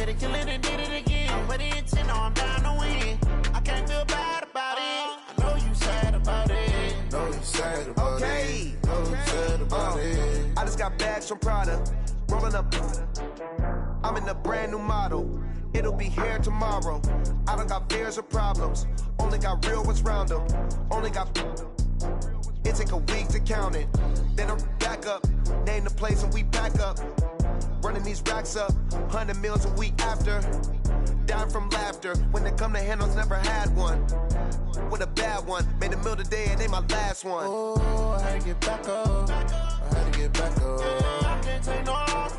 Made a killing and did it again. I'm with the intent, I'm down to win. I can't feel bad about it. I know you sad about it. Know you sad about it. Know you sad about it. I just got bags from Prada. Rolling up. I'm in a brand new model. It'll be here tomorrow. I don't got fears or problems. Only got real ones round them. Only got. It take a week to count it. Then I'm back up. Name the place and we back up. Running these racks up. 100 meals a week after. Down from laughter. When it come to handles, never had one. With a bad one. Made a meal today and ain't my last one. Oh, I had to get back up. I had to get back up. I can't take no off.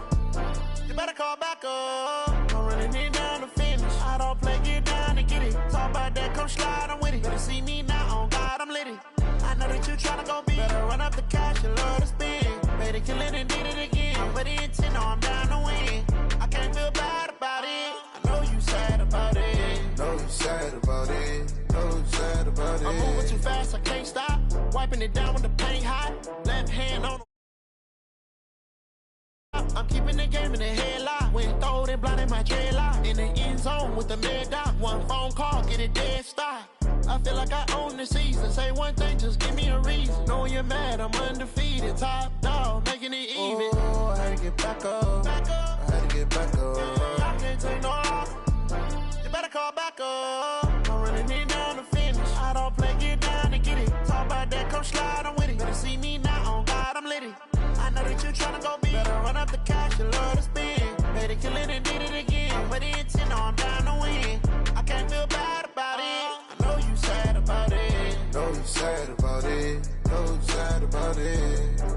You better call back up. I'm running it down to finish. I don't play, get down to get it. Talk about that, come slide, I'm with it. Better see me now, on God, I'm litty. I know that you tryna go big. Better run up the cash, you love to spend. Made a killing and did it again. I'm with the intent, I'm down to win. I can't feel bad about it. I know you sad about it. Know you sad about it. Know you sad about it. I'm moving too fast, I can't stop. Wiping it down with the paint hot. Left hand on the. I'm keeping the game in the headlock. When throwed and blinded my dreadlock. In the end zone with the mad dot. One phone call, get it dead stop. I feel like I own the season. Say one thing, just give me a reason. Knowing you're mad, I'm undefeated. Top dog, making it even. Oh, I had to get back up. I had to get back up. I can't take no off. You better call back up. I'm running it down to finish. I don't play, get down to get it. Talk about that, come slide, I'm with it. Better see me now, on God, I'm litty. I know that you tryna go big. Better run up the cash, you love to spend. Made a killing and did it again. I'm with the intent, I'm down to win. I can't feel bad about it. I know you sad about it. Know you sad about it. Know you sad about it.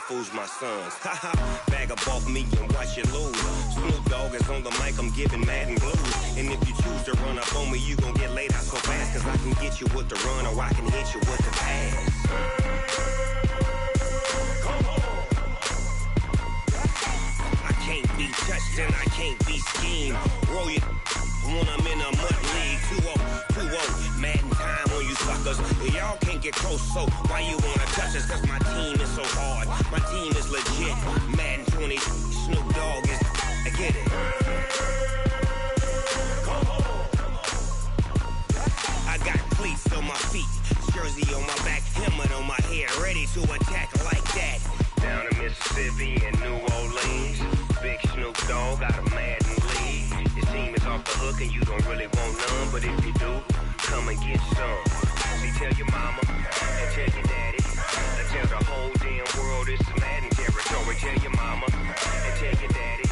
Fools my sons. Haha, bag up off me and watch you lose. Snoop Dogg is on the mic, I'm giving Madden blues. And if you choose to run up on me, you gon' get laid out so fast. Cause I can get you with the run or I can hit you with the pass. Come on. I can't be touched and I can't be schemed. Roll you when I'm in a mud league. 2-0, 2-0, Madden time on you suckers. Y'all can't get close, so why you wanna touch us? Cause my team is so hard. My team is legit. Madden 20, Snoop Dogg is. I get it. I got cleats on my feet, jersey on my back, helmet on my head, ready to attack like that. Down in Mississippi and New Orleans, Big Snoop Dogg got a Madden lead. Your team is off the hook and you don't really want none, but if you do, come and get some. See, tell your mama and tell your daddy. And tell the whole damn world it's Madden territory. Tell your mama and tell your daddy.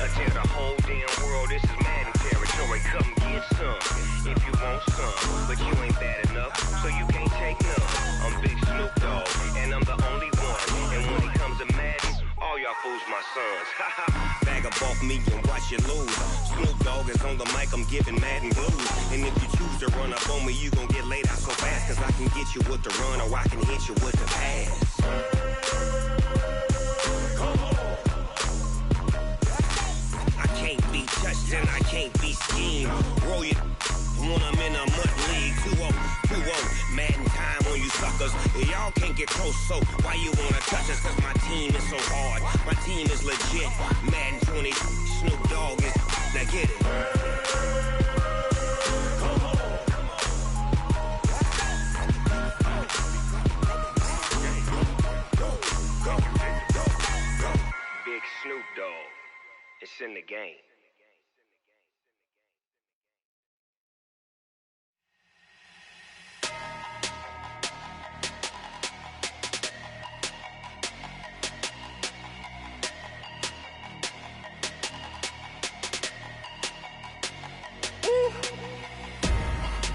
And tell the whole damn world this is Madden territory. Come get some if you want some, but you ain't bad enough, so you can't take none. I'm Big Snoop Dogg, and I'm the only one. And when it comes to Madden, all y'all fools my sons. Bag up off me and watch you lose. Snoop Dogg is on the mic, I'm giving Madden blues. And if you choose to run up on me, you gon' get laid out so fast. Cause I can get you with the run or I can hit you with the pass. Come on. I can't be touched and I can't be schemed. Roll you when I'm in a mud league. 2-0, 2-0, Madden time on you suckers. Y'all can't get close, so why you wanna touch us? Cause my team is so hard. My team is legit. Madden 20, Snoop Dogg is. Now get it. Come on. in the game.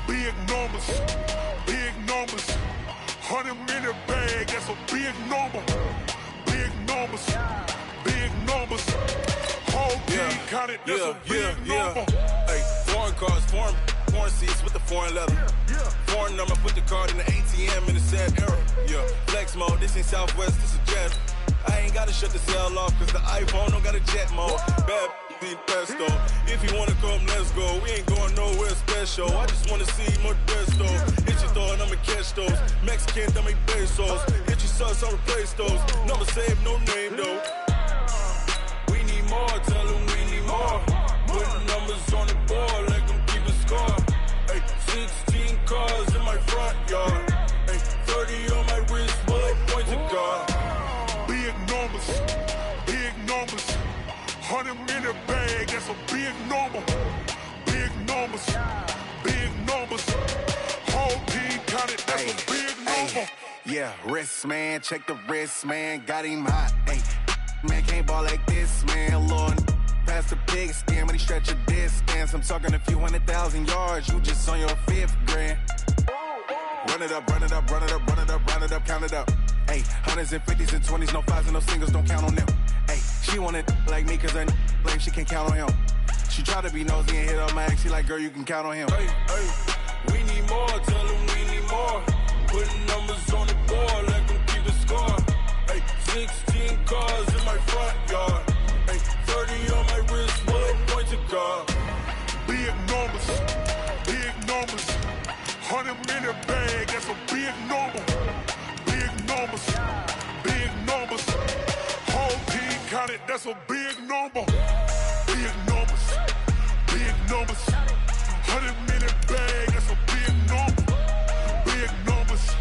Big numbers, big numbers. 100-minute bag, that's a big number. Big numbers, big numbers. Whole team counted, that's a big number. Hey, foreign cars, foreign seats with the foreign leather. Foreign number, put the card in the ATM in the sad era. Yeah, flex mode, this ain't Southwest, this is Jet. I ain't gotta shut the cell off, cause the iPhone don't got a jet mode. Bad need pesto. If you wanna come, let's go. We ain't going nowhere special. I just wanna see Modesto. Hit your thought, I'ma catch those. Mexican, I make pesos. Hit your sus, I'll replace those. Number saved, no name though. We need more, tell them we need more. Putting numbers on the board, let them keep a score. Hey, 16 cars in my front yard. Hey, 30 on my wrist, bullet points of God. Big numbers, big numbers. 100-minute bag, that's a big number. Big numbers, big numbers. Whole team counted, that's a big number. Yeah, wrist man, check the wrist man, got him hot. Ay, man can't ball like this, man. Lord, past the pig skin when he stretch a distance. I'm talking a few 100,000 yards, you just on your 5th grand. Run it up, run it up, run it up, run it up, run it up, count it up. Ay, 100s and 50s and 20s, no 5s and no singles, don't count on them. Ay, she want it like me cause her lame, she can't count on him. She try to be nosy and hit up my ex, she like, girl, you can count on him. Hey, we need more, tell them we need more. Putting numbers on the board, let them keep a score. Hey, 16 cars in my front yard. Hey, 30 on my wrist, bullet points of God. Big numbers, big numbers. 100-minute bag, that's a big number. Big numbers, big numbers. Whole team counted, that's a big number. Big numbers, big numbers. 100-minute bag, that's a big number. Big numbers,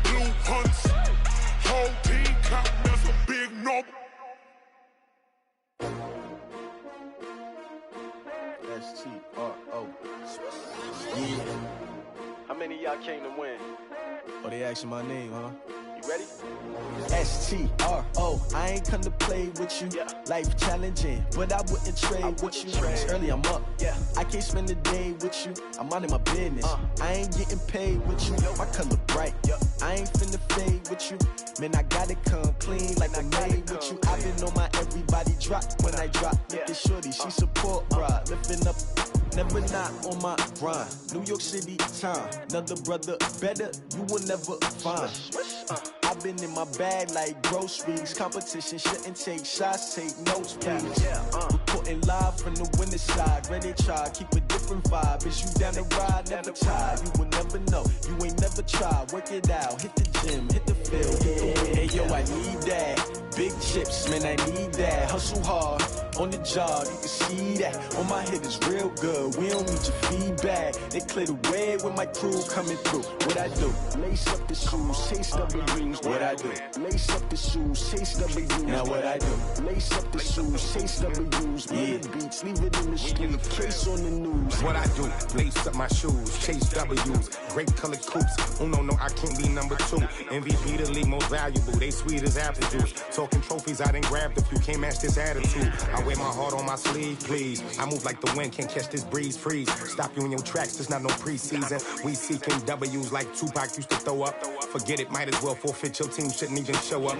blue hunts. Whole team counting, that's a big number. S-T-R-O. Yeah. How many of y'all came to win? Oh, they asking my name, huh? You ready? S-T-R-O. I ain't come to play with you. Yeah. Life challenging, but I wouldn't trade with you. It's early, I'm up. Yeah. I can't spend the day with you. I'm minding my business. I ain't getting paid with you. My color bright. I ain't finna fade with you. Man, I gotta come clean like I made with you. I've been on my everybody drop when I drop. Look at shorty, she support ride. Lifting up, never not on my grind. New York City time. Another brother better, you will never find. I've been in my bag like groceries. Competition shouldn't take shots, take notes, please. Reporting live from the winning side. Ready to try, keep a different vibe. Is you down the ride, never tired. You will never know, you ain't never tried. Work it out, hit the gym, hit the field, hit the win. Hey yo, I need that. Big chips, man, I need that. Hustle hard, on the job, you can see that. On my head is real good, we don't need your feedback. They clear the way with my crew coming through. What I do? Lace up the shoes, chase W's. What I do? Lace up the shoes, chase W's. Now what I do? Lace up the shoes, chase W's. Yeah. Beats, leave it in the street, case on the news. What I do? Lace up my shoes, chase W's. Great colored coops. Oh no, I can't be number 2. MVP the league most valuable. They sweet as apple juice. Talking trophies, I didn't grab the few. Can't match this attitude. I wear my heart on my sleeve, please. I move like the wind, can't catch this breeze, freeze. Stop you in your tracks, there's not no preseason. We seeking W's like Tupac used to throw up. Forget it, might as well forfeit. Your team shouldn't even show up.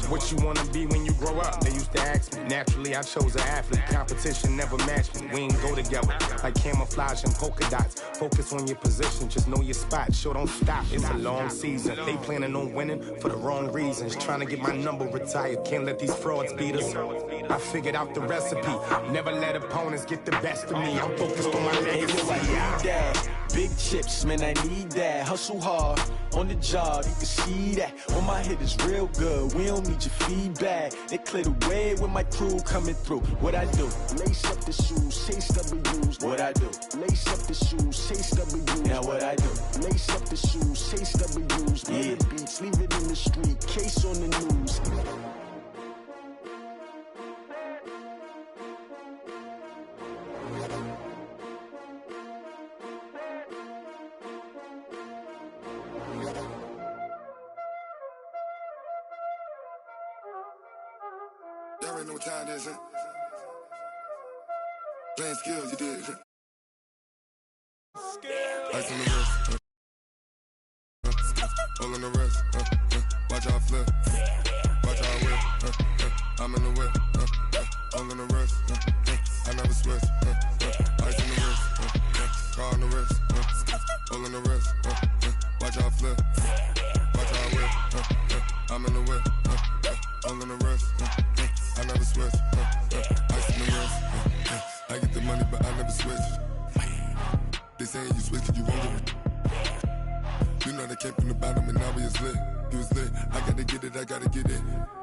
What you wanna be when you grow up? They used to ask me. Naturally, I chose an athlete. Competition never matched me. We ain't go together like camouflage and polka dots. Focus on your position, just know your spot. Sure, don't stop. It's a long season. They planning on winning for the wrong reasons. Trying to get my number retired. Can't let these frauds beat us. I figured out the recipe. Never let opponents get the best of me. I'm focused on my legacy. I need that. Big chips, man, I need that. Hustle hard, on the job, you can see that. On my head is real good, we don't need your feedback. They clear the way with my crew coming through. What I do? Lace up the shoes, chase W's. What I do? Lace up the shoes, chase W's. Now what I do? Lace up the shoes, chase W's. Yeah. Beats, leave it in the street, case on the news. already know what time it is, huh? Playing skills, you did. Ice on the wrist, all on the wrist, watch how I flip, watch how I whip, I'm in the whip, all on the wrist, I never switch, ice on the wrist, car on the wrist, all on the wrist, watch how I flip, watch how I whip, I'm in the whip, all on the wrist, I never switch, ice on the wrist, I get the money but I never switch. They saying you switch cause you won't get it. You know they came from the bottom and now we is lit. You was lit, I gotta get it, I gotta get it.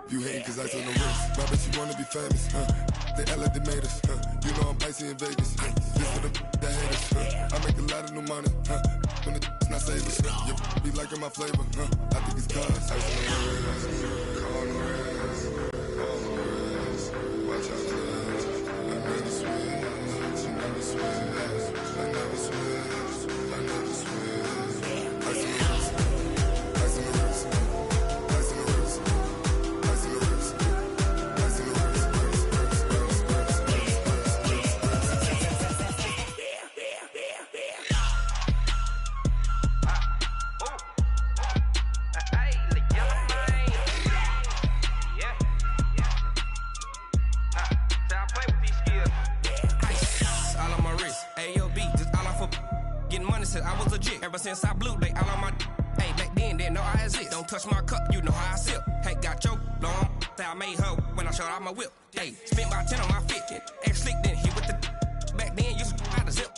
You hating cause ice on the wrist. My bitch, you wanna be famous, They act like they made us, You know I'm icy in Vegas, This for the that hate us, I make a lot of new money, When it's not savers, You be liking my flavor, I think it's cause ice on the wrist, car on the wrist, all on the wrist. Watch out, cuz I never switch, you never switch. I never switch, I never switch. Ice on the wrist, ice on the wrist, ice on the wrist, ice on the wrist, ice on the wrist, I was legit. Ever since I blew, they all on my. Hey, back then, didn't know I exist. Don't touch my cup, you know how I sip. Hey, got your long. Say I made her when I showed out my whip. Hey, spent my 10 on my fit. Ex slick, then hit with the. Back then, used to out the zip.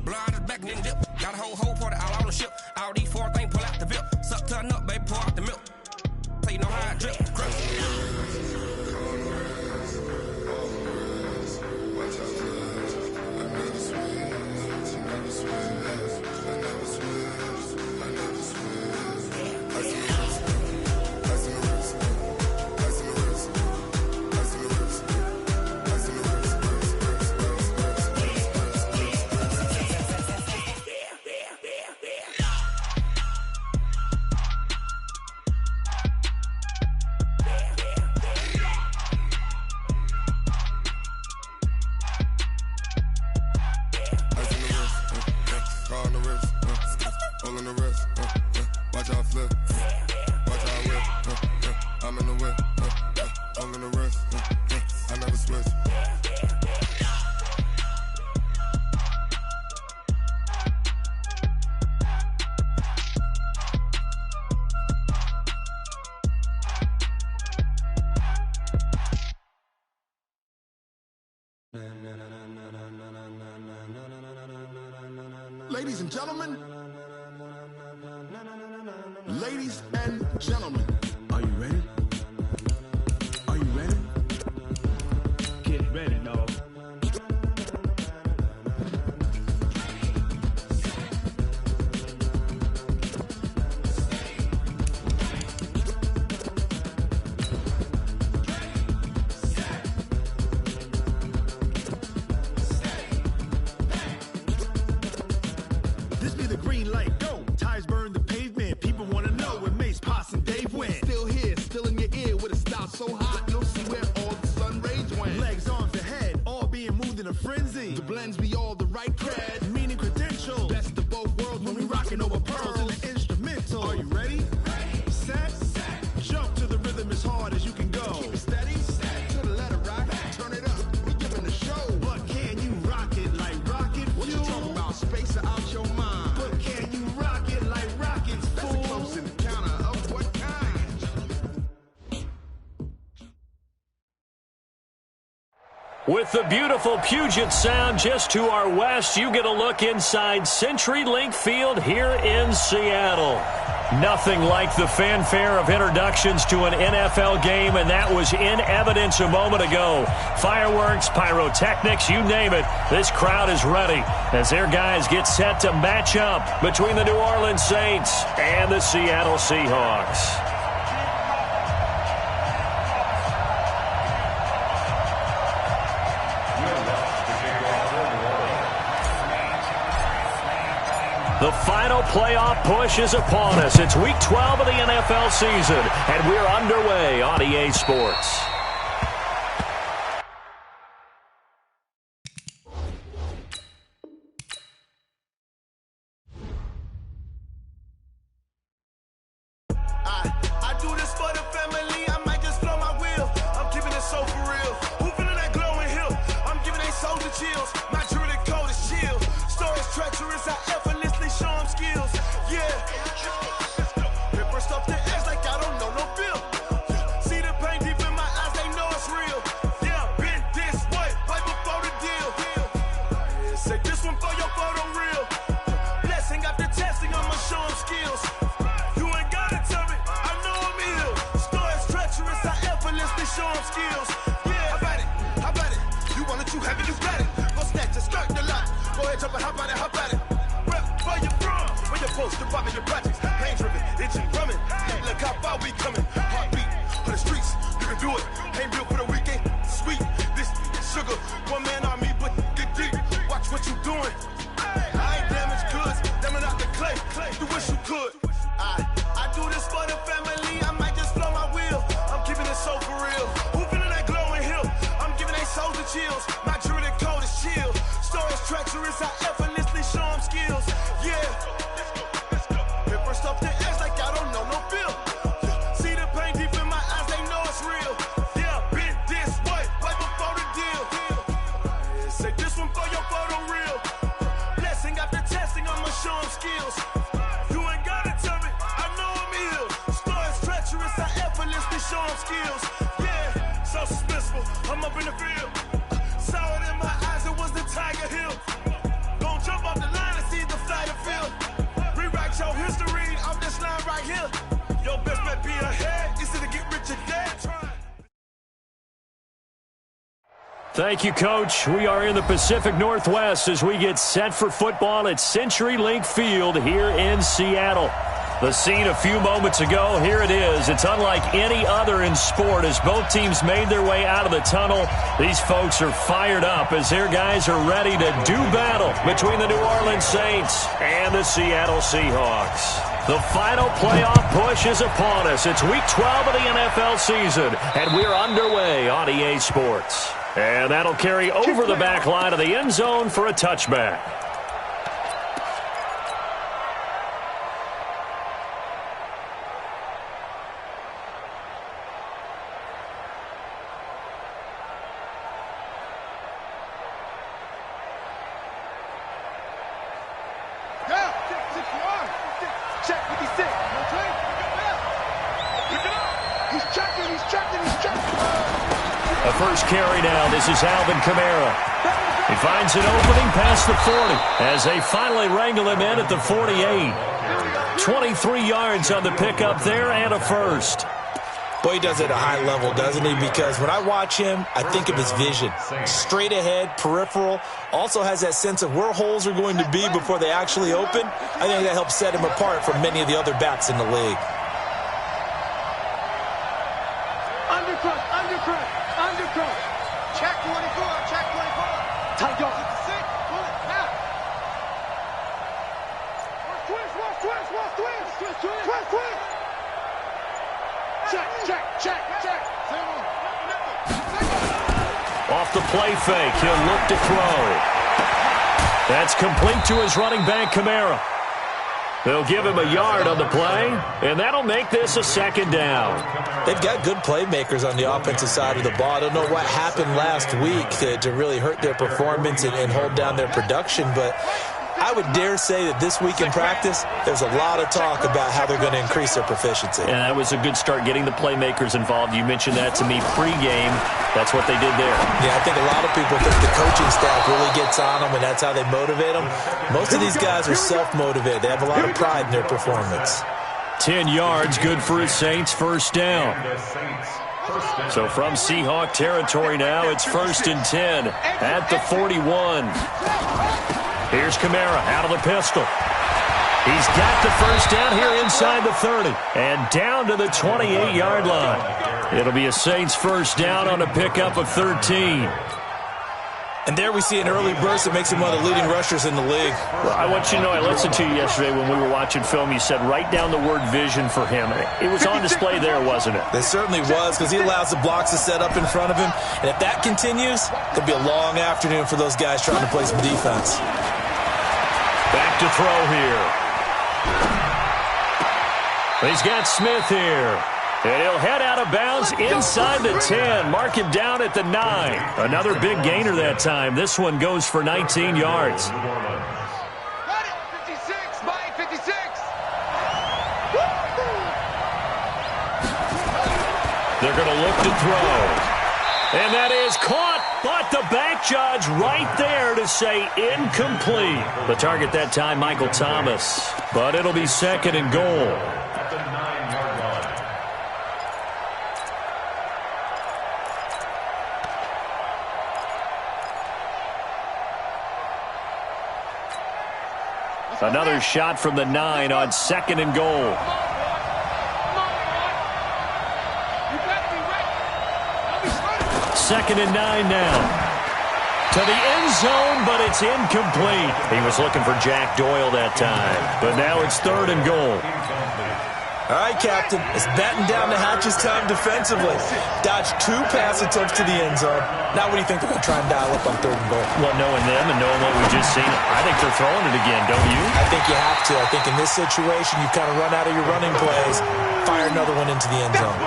Blow out his back and then dip. Got a whole party all on the ship. All these 4 things pull out the VIP. Suck turn up, baby, pour out the milk. So you know how I drip. Ladies and gentlemen, ladies and gentlemen, are you ready? Are you ready? Get ready, dog. This be the green light, go. Tires burn the pavement. People wanna know where Mace, Potts, and Dave went. Still here, still in your ear with a style so hot, you'll see where all the sun rays went. Legs, arms, and head, all being moved in a frenzy. The blends be all the right cred, meaning credentials. Best of both worlds when we rockin' over pearls in the instrumental. Are you ready? Set, jump to the rhythm as hard as you can go. Keep it steady, to the letter right. Turn it up, we giving the show. But can you rock it like rocket fuel? What you talking about? Space out your mind. But can you rock it like rockets, fool? That's a close encounter of what kind? With the beautiful Puget Sound just to our west, you get a look inside CenturyLink Field here in Seattle. Nothing like the fanfare of introductions to an NFL game, and that was in evidence a moment ago. Fireworks, pyrotechnics, you name it, this crowd is ready as their guys get set to match up between the New Orleans Saints and the Seattle Seahawks. The final playoff push is upon us. It's Week 12 of the NFL season, and we're underway on EA Sports. skills. Yeah, how about it? How about it? You want it, you have it, you got it. Go snatch it, skirt the lot. Go ahead, jump it, how about it? How about it? Rep where you from? Where you post, you're robbing your projects. Pain driven, itching, drumming. Look how far we coming. Heartbeat for the streets. You can do it. Ain't built for the weekend. Sweet, this sugar. One man army, but get deep. Watch what you doing. I ain't damaged goods. Damn it out the clay. You wish you could. I do this for the family. I might just blow my wheel. I'm keeping it so for real. Who feeling that glowing hill? I'm giving they souls the chills. My jewelry code is chill. Stories treacherous. I effortlessly show them skills. Yeah. Hit first up the edge like I don't know no feel. See the pain deep in my eyes. They know it's real. Yeah, been this way right before the deal. Say this one for your photo real. Blessing after testing. I'ma show them skills. You ain't gotta tell me. I know I'm ill. Stories treacherous. I effortlessly show them skills. Yeah, so suspenseful. I'm up in the field. Saw it in my eyes. It was the Tiger Hill. Gon' jump off the line and see the flight of field. Rewrite your history off this line right here. Your best bet be ahead. Is it to get rich or dead? Thank you, Coach. We are in the Pacific Northwest as we get set for football at CenturyLink Field here in Seattle. The scene a few moments ago, here it is. It's unlike any other in sport as both teams made their way out of the tunnel. These folks are fired up as their guys are ready to do battle between the New Orleans Saints and the Seattle Seahawks. The final playoff push is upon us. It's Week 12 of the NFL season, and we're underway on EA Sports. And that'll carry over the back line of the end zone for a touchback. A first carry now. This is Alvin Kamara. He finds an opening past the 40 as they finally wrangle him in at the 48. 23 yards on the pickup there and a first. Boy, he does it at a high level, doesn't he? Because when I watch him, I think of his vision. Straight ahead, peripheral. Also has that sense of where holes are going to be before they actually open. I think that helps set him apart from many of the other backs in the league. Undercut. Check 24. Tight yard. Pull it now. Twist. Check. Off the play fake, he'll look to throw. That's complete to his running back, Kamara. They'll give him a yard on the play, and that'll make this a second down. They've got good playmakers on the offensive side of the ball. I don't know what happened last week to really hurt their performance and hold down their production, but I would dare say that this week in practice, there's a lot of talk about how they're going to increase their proficiency. And that was a good start getting the playmakers involved. You mentioned that to me pregame. That's what they did there. Yeah, I think a lot of people think the coaching staff really gets on them, and that's how they motivate them. Most of these guys are self-motivated. They have a lot of pride in their performance. 10 yards, good for his Saints, first down. So from Seahawk territory now, it's 1st and 10 at the 41. Here's Kamara out of the pistol. He's got the first down here inside the 30 and down to the 28-yard line. It'll be a Saints first down on a pickup of 13. And there we see an early burst that makes him one of the leading rushers in the league. Well, I want you to know, I listened to you yesterday when we were watching film. You said write down the word vision for him. It was on display there, wasn't it? It certainly was, because he allows the blocks to set up in front of him. And if that continues, it'll be a long afternoon for those guys trying to play some defense. Back to throw here. He's got Smith here. And he'll head out of bounds inside the 10. Mark him down at the 9. Another big gainer that time. This one goes for 19 yards. 56 by 56. They're going to look to throw. And that is caught, but the back judge right there to say incomplete. The target that time, Michael Thomas. But it'll be 2nd and goal. Another shot from the 9 on 2nd and goal. Second and 9 now. To the end zone, but it's incomplete. He was looking for Jack Doyle that time. But now it's 3rd and goal. All right, Captain. It's batten down the hatches time defensively. Dodged 2 pass attempts to the end zone. Now what do you think they're going to try and dial up on 3rd and goal? Well, knowing them and knowing what we just seen, I think they're throwing it again, don't you? I think you have to. I think in this situation, you kind of run out of your running plays, fire another one into the end zone.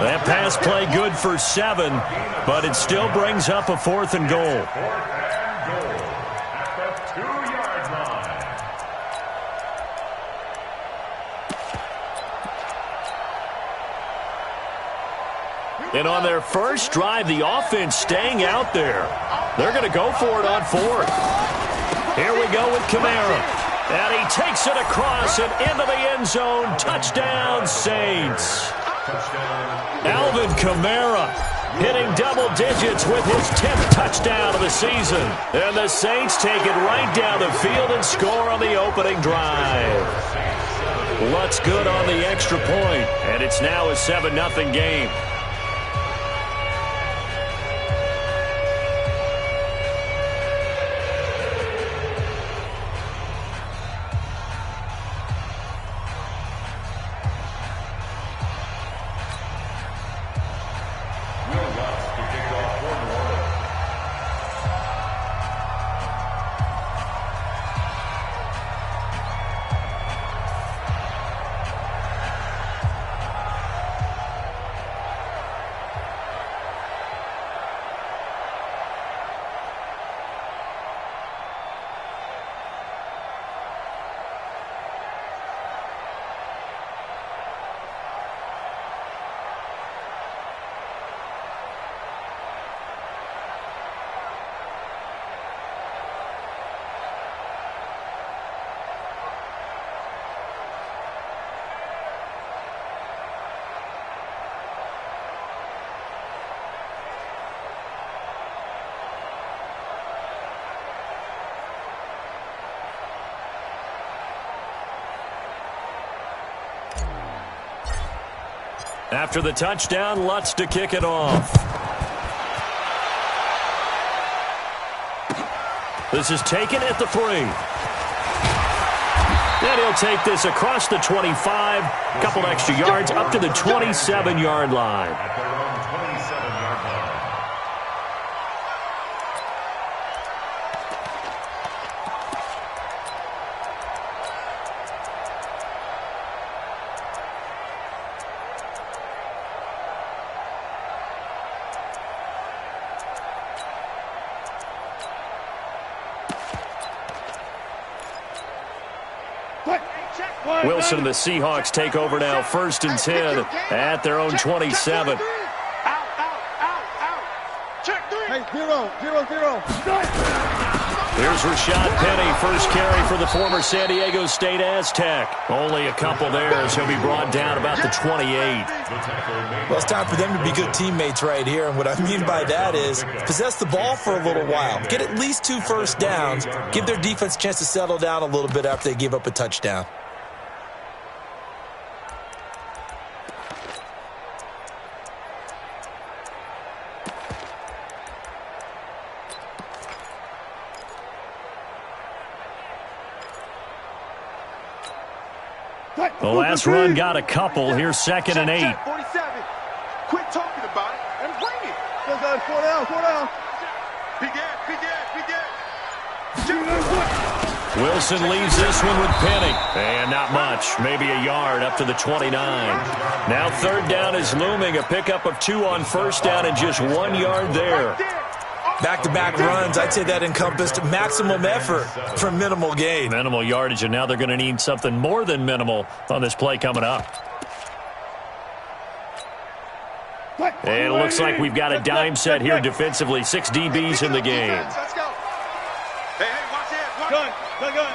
That pass play good for 7, but it still brings up a 4th and goal. And on their first drive, the offense staying out there. They're going to go for it on 4th. Here we go with Kamara. And he takes it across and into the end zone. Touchdown, Saints. Alvin Kamara hitting double digits with his 10th touchdown of the season. And the Saints take it right down the field and score on the opening drive. Lutz good on the extra point, and it's now a 7-0 game. After the touchdown, Lutz to kick it off. This is taken at the 3. And he'll take this across the 25, couple extra yards up to the 27-yard line. Wilson and the Seahawks take over now, 1st and 10 at their own 27. Here's Rashad Penny, first carry for the former San Diego State Aztec. Only a couple there as he'll be brought down about the 28. Well, it's time for them to be good teammates right here, and what I mean by that is possess the ball for a little while, get at least 2 first downs, give their defense a chance to settle down a little bit after they give up a touchdown. The last run got a couple. Here's 2nd and 8. 47. Quit talking about it and bring it. 4 down. Wilson leaves this one with Penny. And not much. Maybe a yard up to the 29. Now 3rd down is looming. A pickup of 2 on 1st down and just 1 yard there. Back-to-back runs, I'd say that encompassed maximum effort for minimal gain. Minimal yardage, and now they're going to need something more than minimal on this play coming up. And it looks like we've got a dime set here defensively. 6 DBs in the game. Let's go. Hey, watch it. Gun. Bring out.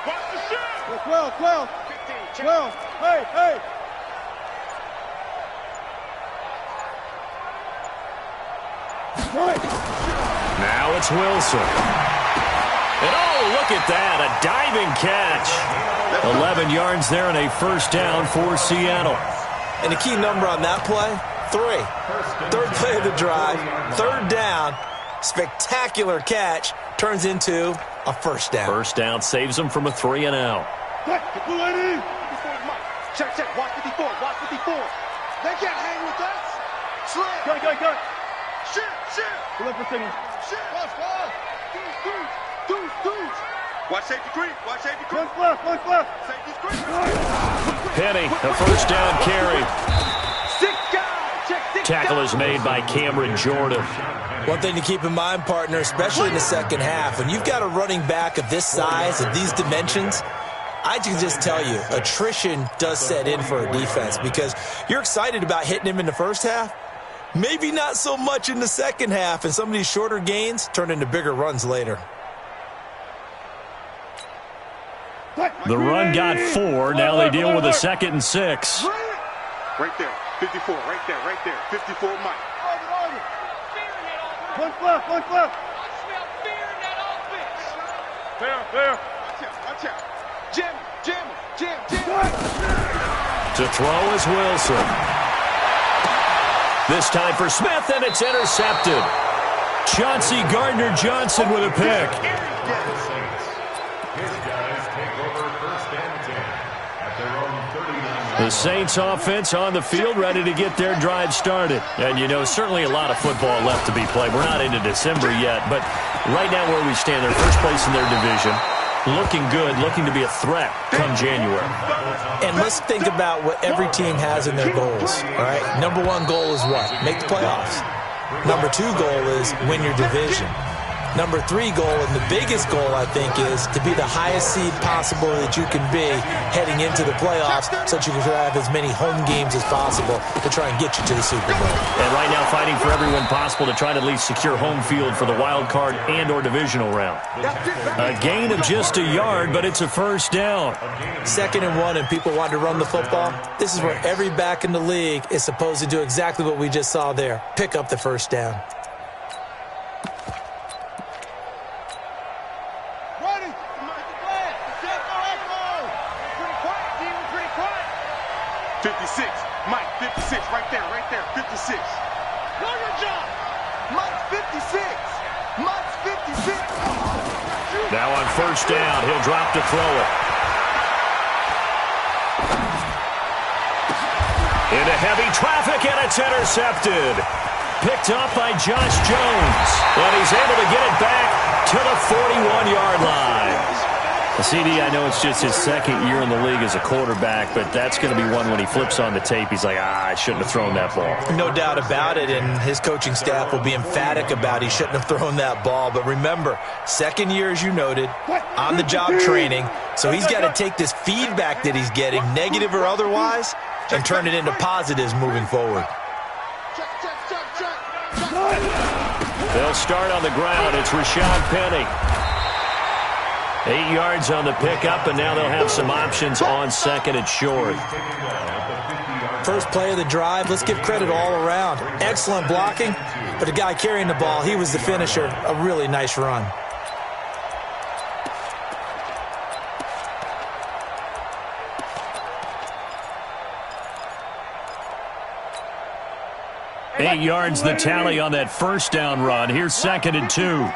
Watch the shot. 12. 12. Hey. Right. Now it's Wilson. And oh, look at that, a diving catch. 11 yards there and a first down for Seattle. And the key number on that play, 3. Third play of the drive, third down, spectacular catch, turns into a first down. First down saves them from a 3 and out. Check, check, watch 54, watch 54. They can't hang with us. Slip. Go. Shoot. Pull up for signal. Shoot. Watch. Dudes. Watch safety creep. One left. Safety creep. Penny, a first down carry. 6 guys. Check 6 Tackle is made by Cameron Jordan. One thing to keep in mind, partner, especially in the second half, when you've got a running back of this size, of these dimensions, I can just tell you, attrition does set in for a defense because you're excited about hitting him in the first half. Maybe not so much in the second half, and some of these shorter gains turn into bigger runs later. The run got 4. Now they deal with a 2nd and 6. Right there. 54. Right there. 54 Mike. One left. I smell fear in that offense. Fair. Watch out. Jim. To throw is Wilson. This time for Smith, and it's intercepted. Chauncey Gardner-Johnson with a pick. The Saints offense on the field, ready to get their drive started. And, you know, certainly a lot of football left to be played. We're not into December yet, but right now where we stand, they're first place in their division. Looking good, looking to be a threat come January. And let's think about what every team has in their goals, all right? Number 1 goal is what? Make the playoffs. Number 2 goal is win your division. Number 3 goal, and the biggest goal, I think, is to be the highest seed possible that you can be heading into the playoffs so that you can have as many home games as possible to try and get you to the Super Bowl. And right now fighting for everyone possible to try to at least secure home field for the wild card and or divisional round. A gain of just a yard, but it's a first down. 2nd and 1, and people want to run the football. This is where every back in the league is supposed to do exactly what we just saw there. Pick up the first down. 56. Mike, 56. Right there. 56. Know your job. Mike's 56. Now on first down, he'll drop to throw it. Into heavy traffic, and it's intercepted. Picked up by Josh Jones. And he's able to get it back to the 41-yard line. CD, I know it's just his 2nd year in the league as a quarterback, but that's going to be one when he flips on the tape, he's like, I shouldn't have thrown that ball. No doubt about it, and his coaching staff will be emphatic about he shouldn't have thrown that ball. But remember, 2nd year, as you noted, on-the-job training, so he's got to take this feedback that he's getting, negative or otherwise, and turn it into positives moving forward. They'll start on the ground. It's Rashad Penny. 8 yards on the pickup, and now they'll have some options on 2nd and short. First play of the drive, let's give credit all around. Excellent blocking, but the guy carrying the ball, he was the finisher. A really nice run. Eight yards the tally on that first down run. Here's 2nd and 2.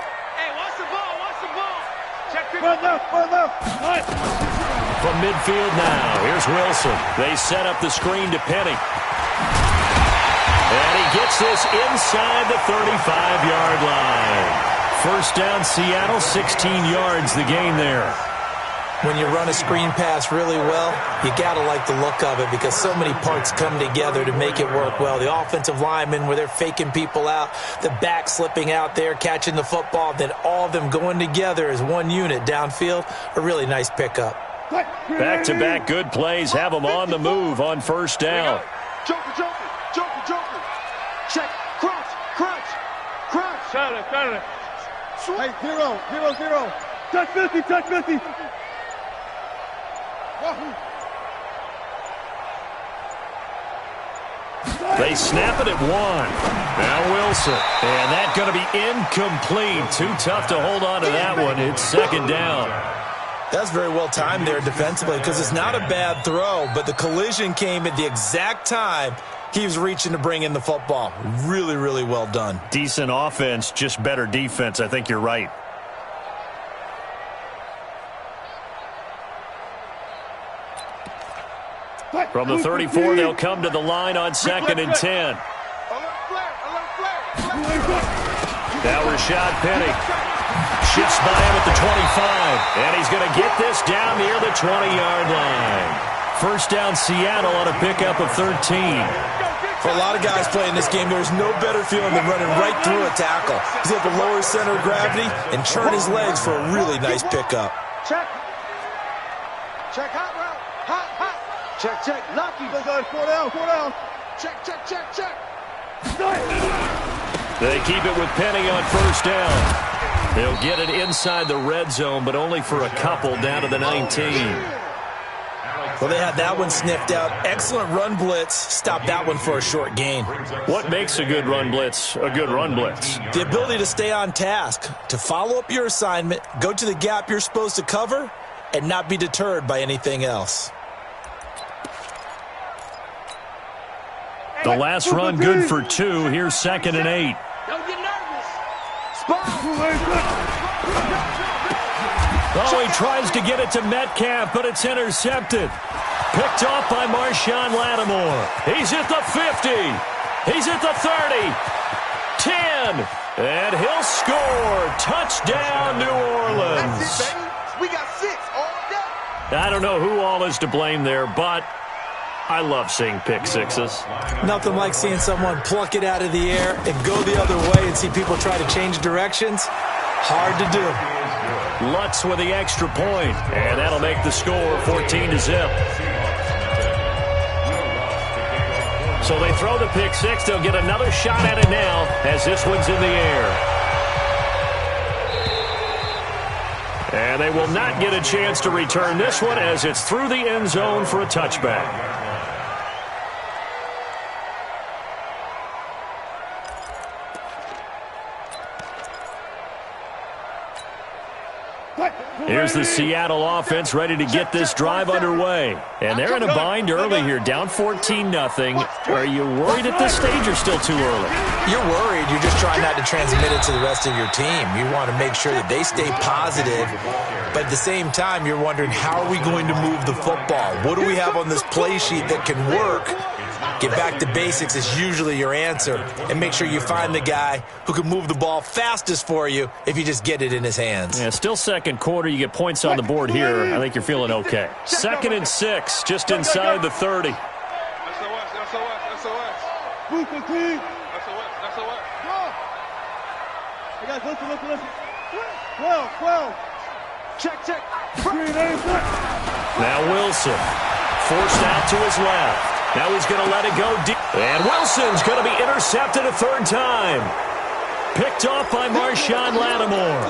From midfield now, here's Wilson. They set up the screen to Penny. And he gets this inside the 35-yard line. First down, Seattle, 16 yards the gain there. When you run a screen pass really well, you got to like the look of it because so many parts come together to make it work well. The offensive linemen, where they're faking people out, the back slipping out there, catching the football, then all of them going together as one unit downfield, a really nice pickup. Back-to-back good plays have them on the move on first down. Joker. Check. Crunch. Got it. Hey, 0. Touch 50. They snap it at 1. Now Wilson. And that's going to be incomplete. Too tough to hold on to that one. It's second down. That's very well timed there defensively because it's not a bad throw, but the collision came at the exact time he was reaching to bring in the football. Really, really well done. Decent offense, just better defense. I think you're right. From the 34, they'll come to the line on 2nd and 10. Now Rashad Penny shifts by him at the 25, and he's going to get this down near the 20-yard line. First down Seattle on a pickup of 13. For a lot of guys playing this game, there's no better feeling than running right through a tackle. He's able to lower his center of gravity and turn his legs for a really nice pickup. Check. Check, hot route. Hot, hot. Check, check. Lucky. Go, 4 down, 4 down. Check, check, check, check. They keep it with Penny on first down. They'll get it inside the red zone, but only for a couple down to the 19. Well, they had that one sniffed out. Excellent run blitz. Stop that one for a short gain. What makes a good run blitz a good run blitz? The ability to stay on task, to follow up your assignment, go to the gap you're supposed to cover, and not be deterred by anything else. The last run good for 2. Here's 2nd and 8. Don't get nervous. Oh, he tries to get it to Metcalf, but it's intercepted. Picked off by Marshawn Lattimore. He's at the 50. He's at the 30. 10. And he'll score. Touchdown, New Orleans. That's it, baby. We got 6 all day. I don't know who all is to blame there, but I love seeing pick sixes. Nothing like seeing someone pluck it out of the air and go the other way and see people try to change directions. Hard to do. Lutz with the extra point, and that'll make the score 14-0. So they throw the pick six. They'll get another shot at it now as this one's in the air. And they will not get a chance to return this one as it's through the end zone for a touchback. Here's the Seattle offense ready to get this drive underway. And they're in a bind early here, down 14-0. Are you worried at this stage or still too early? You're worried. You're just trying not to transmit it to the rest of your team. You want to make sure that they stay positive. But at the same time, you're wondering, how are we going to move the football? What do we have on this play sheet that can work? Get back to basics is usually your answer. And make sure you find the guy who can move the ball fastest for you if you just get it in his hands. Yeah, still second quarter. You get points on the board here. I think you're feeling okay. 2nd and 6, just inside the 30. SOS. Move the team. SOS. Hey guys, listen. 12. Check. Now Wilson, forced out to his left. Now he's going to let it go deep. And Wilson's going to be intercepted a third time. Picked off by Marshawn Lattimore.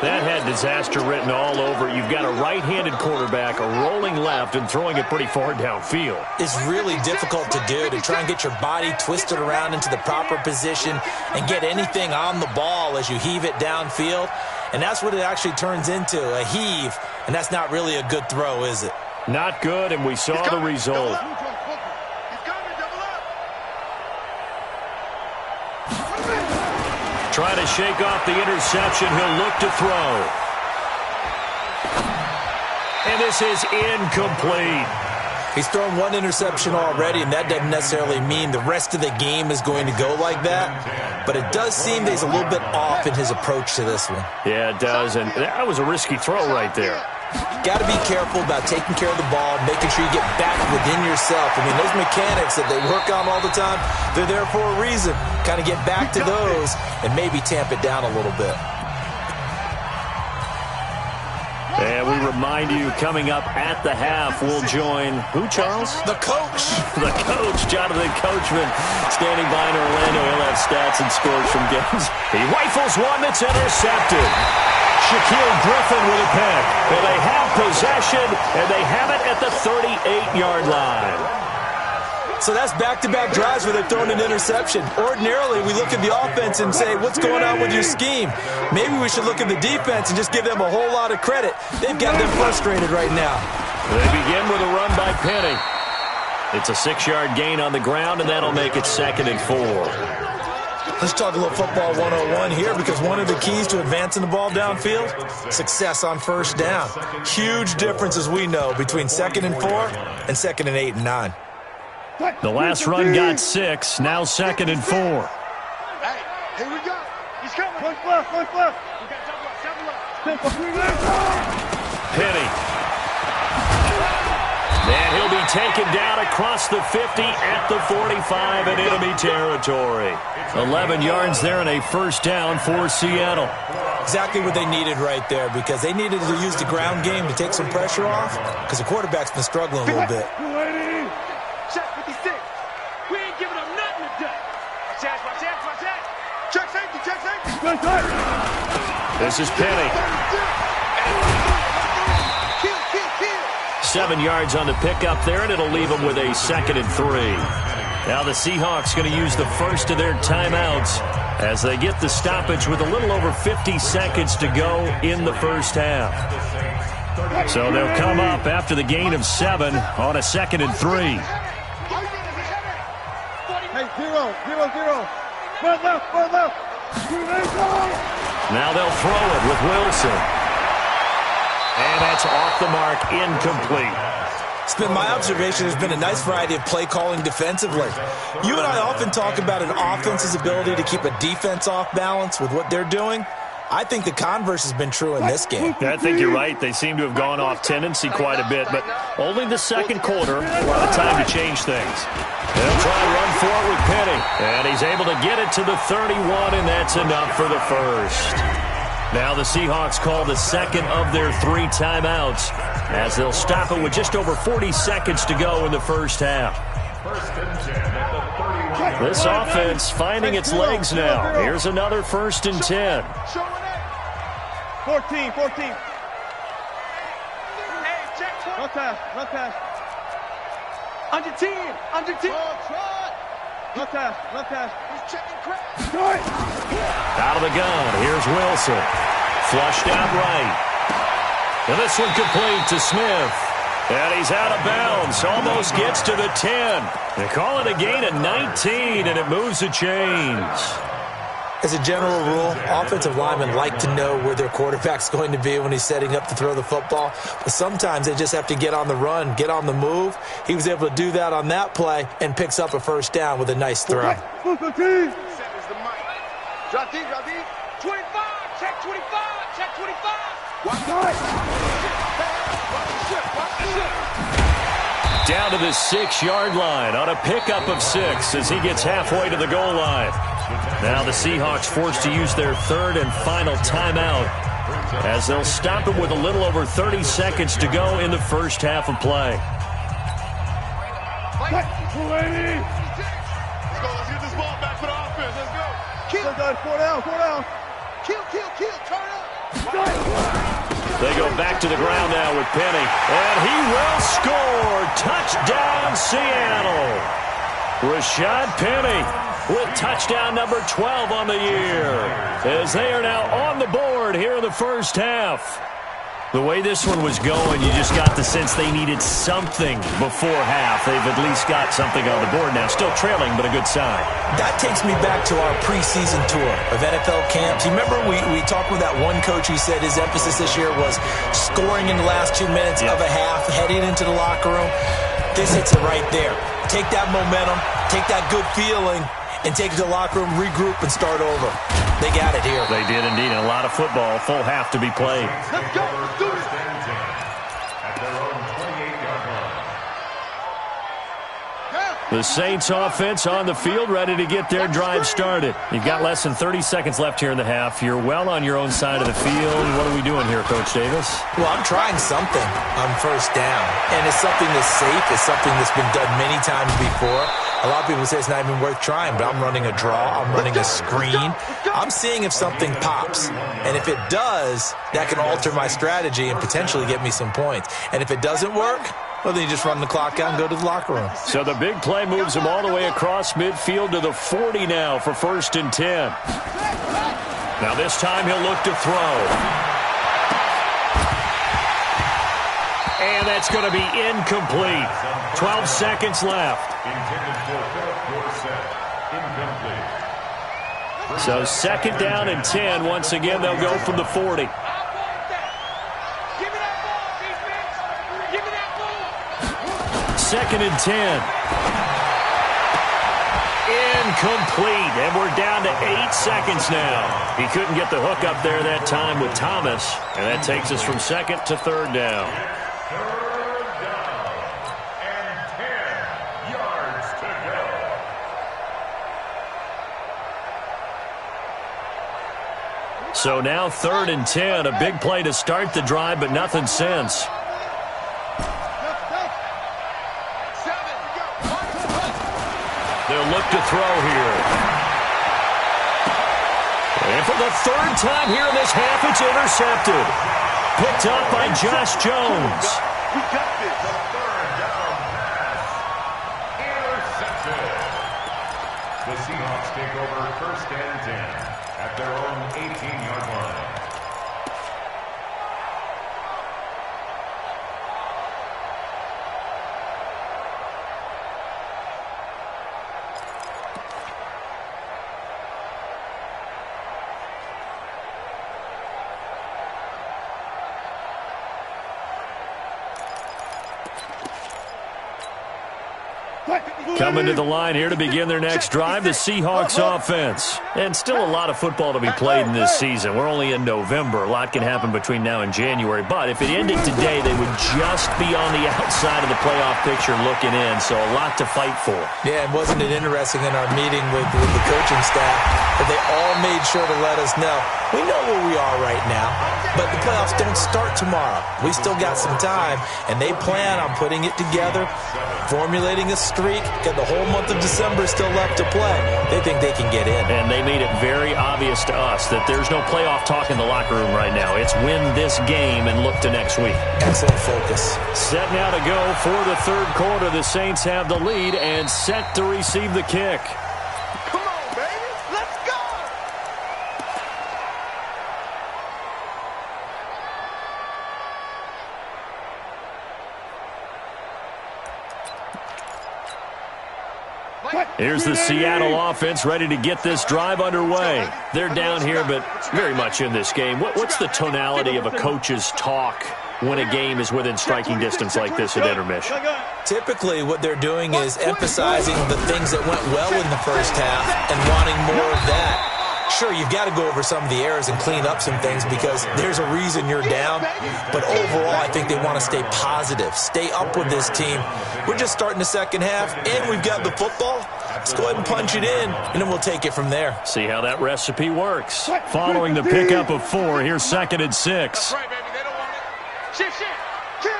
That had disaster written all over it. You've got a right-handed quarterback, a rolling left, and throwing it pretty far downfield. It's really difficult to do, to try and get your body twisted around into the proper position and get anything on the ball as you heave it downfield. And that's what it actually turns into, a heave. And that's not really a good throw, is it? Not good, and we saw the result. Trying to shake off the interception. He'll look to throw. And this is incomplete. He's thrown one interception already, and that doesn't necessarily mean the rest of the game is going to go like that. But it does seem that he's a little bit off in his approach to this one. Yeah, it does, and that was a risky throw right there. Got to be careful about taking care of the ball, making sure you get back within yourself. I mean, those mechanics that they work on all the time, they're there for a reason. Kind of get back to those and maybe tamp it down a little bit. And we remind you, coming up at the half, we'll join who, Charles? The coach. The coach, Jonathan Coachman, standing by in Orlando. He'll have stats and scores from games. He rifles one that's intercepted. Shaquille Griffin with a pick. And they have possession, and they have it at the 38-yard line. So that's back-to-back drives where they're throwing an interception. Ordinarily, we look at the offense and say, what's going on with your scheme? Maybe we should look at the defense and just give them a whole lot of credit. They've got them frustrated right now. They begin with a run by Penny. It's a 6-yard gain on the ground, and that'll make it 2nd and 4. Let's talk a little football 101 here, because one of the keys to advancing the ball downfield, success on first down. Huge difference, as we know, between 2nd and 4 and 2nd and 8 and 9. The last run got 6, now 2nd and 4. Hey, here we go. He's coming. One left. We got double left. Penny. And he'll be taken down across the 50 at the 45 in enemy territory. 11 yards there and a first down for Seattle. Exactly what they needed right there, because they needed to use the ground game to take some pressure off, because the quarterback's been struggling a little bit. Check 56. We ain't giving up nothing today. Watch that. Check safety. This is Penny. 7 yards on the pickup there, and it'll leave them with a 2nd and 3. Now the Seahawks going to use the first of their timeouts as they get the stoppage with a little over 50 seconds to go in the first half. So they'll come up after the gain of 7 on a 2nd and 3. Hey, 0. Front left. Now they'll throw it with Wilson. And that's off the mark, incomplete. It's been my observation there's been a nice variety of play calling defensively. You and I often talk about an offense's ability to keep a defense off balance with what they're doing. I think the converse has been true in this game. I think you're right. They seem to have gone off tendency quite a bit, but only the second quarter, a lot of time to change things. They'll try to run for it with Penny, and he's able to get it to the 31, and that's enough for the first. Now the Seahawks call the second of their 3 timeouts as they'll stop it with just over 40 seconds to go in the first half. This offense finding its legs now. Here's another 1st and 10. 14. Left pass. Under 10. Left pass. He's checking crap. Out of the gun, here's Wilson. Flushed out right. And this one complete to Smith. And he's out of bounds. Almost gets to the 10. They call it a gain of 19, and it moves the chains. As a general rule, offensive linemen like to know where their quarterback's going to be when he's setting up to throw the football. But sometimes they just have to get on the run, get on the move. He was able to do that on that play and picks up a first down with a nice throw. Drop deep. 25. Check 25. Down to the 6-yard line on a pickup of 6 as he gets halfway to the goal line. Now the Seahawks forced to use their 3rd and final timeout as they'll stop it with a little over 30 seconds to go in the first half of play. Let's get this ball back for the offense. Let's go. Kill. 4 down. Kill. Turn up. They go back to the ground now with Penny. And he will score. Touchdown, Seattle. Rashad Penny with touchdown number 12 on the year, as they are now on the board here in the first half. The way this one was going, you just got the sense they needed something before half. They've at least got something on the board now. Still trailing, but a good sign. That takes me back to our preseason tour of NFL camps. You remember we talked with that one coach who said his emphasis this year was scoring in the last 2 minutes of a half, heading into the locker room. This hits it right there. Take that momentum, take that good feeling, and take it to the locker room, regroup, and start over. They got it here. They did indeed. And a lot of football, full half to be played. Let's go. Let's do this. The Saints offense on the field, ready to get their drive started. You've got less than 30 seconds left here in the half. You're well on your own side of the field. What are we doing here, Coach Davis? Well, I'm trying something on first down. And it's something that's safe. It's something that's been done many times before. A lot of people say it's not even worth trying, but I'm running a draw. I'm running a screen. I'm seeing if something pops. And if it does, that can alter my strategy and potentially get me some points. And if it doesn't work, Well, then you just run the clock out and go to the locker room. So the big play moves him all the way across midfield to the 40 now for 1st and 10. Now this time he'll look to throw. And that's going to be incomplete. 12 seconds left. So 2nd down and 10. Once again, they'll go from the 40. 2nd and 10. Incomplete. And we're down to 8 seconds now. He couldn't get the hook up there that time with Thomas. And that takes us from 2nd to 3rd down. 3rd down and 10 yards to go. So now 3rd and 10. A big play to start the drive, but nothing since. They'll look to throw here. And for the 3rd time here in this half, it's intercepted. Picked up by Josh Jones. We got this. The 3rd down pass. Intercepted. The Seahawks take over 1st and 10 at their own 18-yard line. Coming to the line here to begin their next drive, the Seahawks offense. And still a lot of football to be played in this season. We're only in November. A lot can happen between now and January. But if it ended today, they would just be on the outside of the playoff picture looking in. So a lot to fight for. Yeah, and wasn't it interesting in our meeting with the coaching staff that they all made sure to let us know, we know where we are right now, but the playoffs don't start tomorrow. We still got some time, and they plan on putting it together, formulating a streak, got the whole month of December still left to play. They think they can get in. And they made it very obvious to us that there's no playoff talk in the locker room right now. It's win this game and look to next week. Excellent focus. Set now to go for the 3rd quarter. The Saints have the lead and set to receive the kick. Come on, baby. Let's go. Here's the Seattle offense ready to get this drive underway. They're down here, but very much in this game. What's the tonality of a coach's talk when a game is within striking distance like this at intermission? Typically, what they're doing is emphasizing the things that went well in the first half and wanting more of that. Sure, you've got to go over some of the errors and clean up some things because there's a reason you're down. But overall, I think they want to stay positive, stay up with this team. We're just starting the second half, and we've got the football. Let's go ahead and punch it in, and then we'll take it from there. See how that recipe works. Following the pickup of 4, here's 2nd and 6. That's right, baby. They don't want it. Shit. Kill.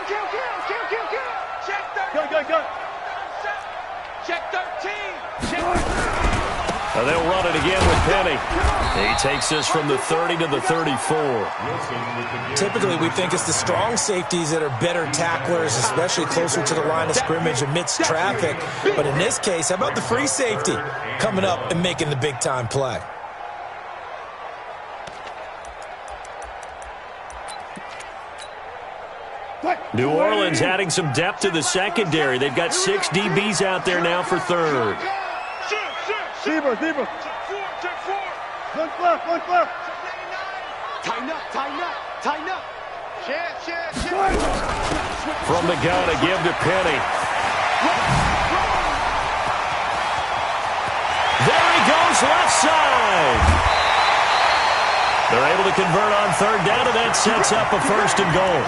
Check 13. Go. Check 13. They'll run it again with Penny. He takes this from the 30 to the 34. Typically, we think it's the strong safeties that are better tacklers, especially closer to the line of scrimmage amidst traffic. But in this case, how about the free safety coming up and making the big-time play? New Orleans adding some depth to the secondary. They've got 6 DBs out there now for 3rd. Zebra. Check 4. Look left. Tighten up. Shit. From the gun, a give to Penny. There he goes, left side. They're able to convert on 3rd down, and that sets up a 1st and goal.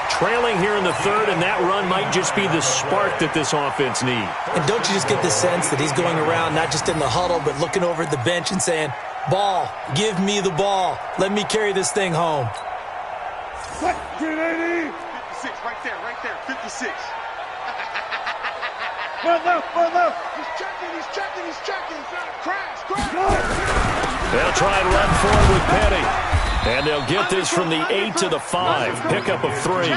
Trailing here in the 3rd, and that run might just be the spark that this offense needs. And don't you just get the sense that he's going around not just in the huddle, but looking over at the bench and saying, ball, give me the ball. Let me carry this thing home. 380. 56, right there. 56. One left. He's checking. Crash. They'll try and run forward with Penny. And they'll get this from the 8 to the 5. Pickup of 3.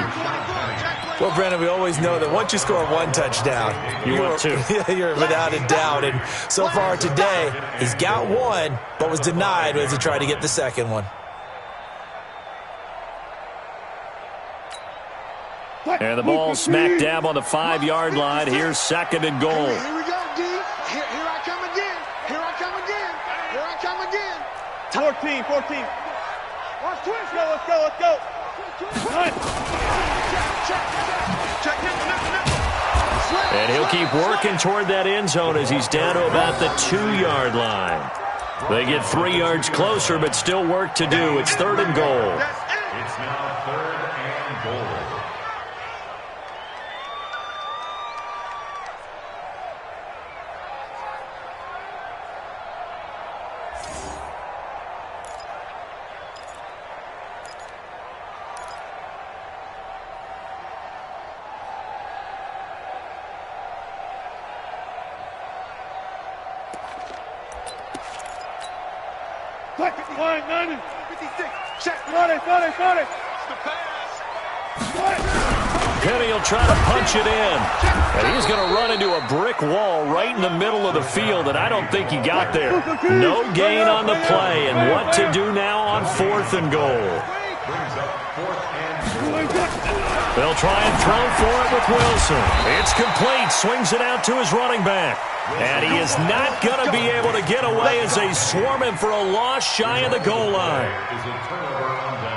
Well, Brandon, we always know that once you score one touchdown, you're without a doubt. And so far today, he's got one, but was denied as he tried to get the second one. And the ball smack dab on the 5-yard line. Here's second and goal. Here we go, D. Here I come again. Here I come again. Here I come again. 14. Watch twist. Let's go. Check. And he'll keep working toward that end zone as he's down to about the 2-yard line. They get 3 yards closer, but still work to do. It's third and goal. It's now third and goal. Line 90, 56, check, 40. Penny will try to punch it in. And he's going to run into a brick wall right in the middle of the field, and I don't think he got there. No gain on the play, and what to do now on 4th and goal. They'll try and throw for it with Wilson. It's complete. Swings it out to his running back. And he is not going to be able to get away as they swarm him for a loss shy of the goal line.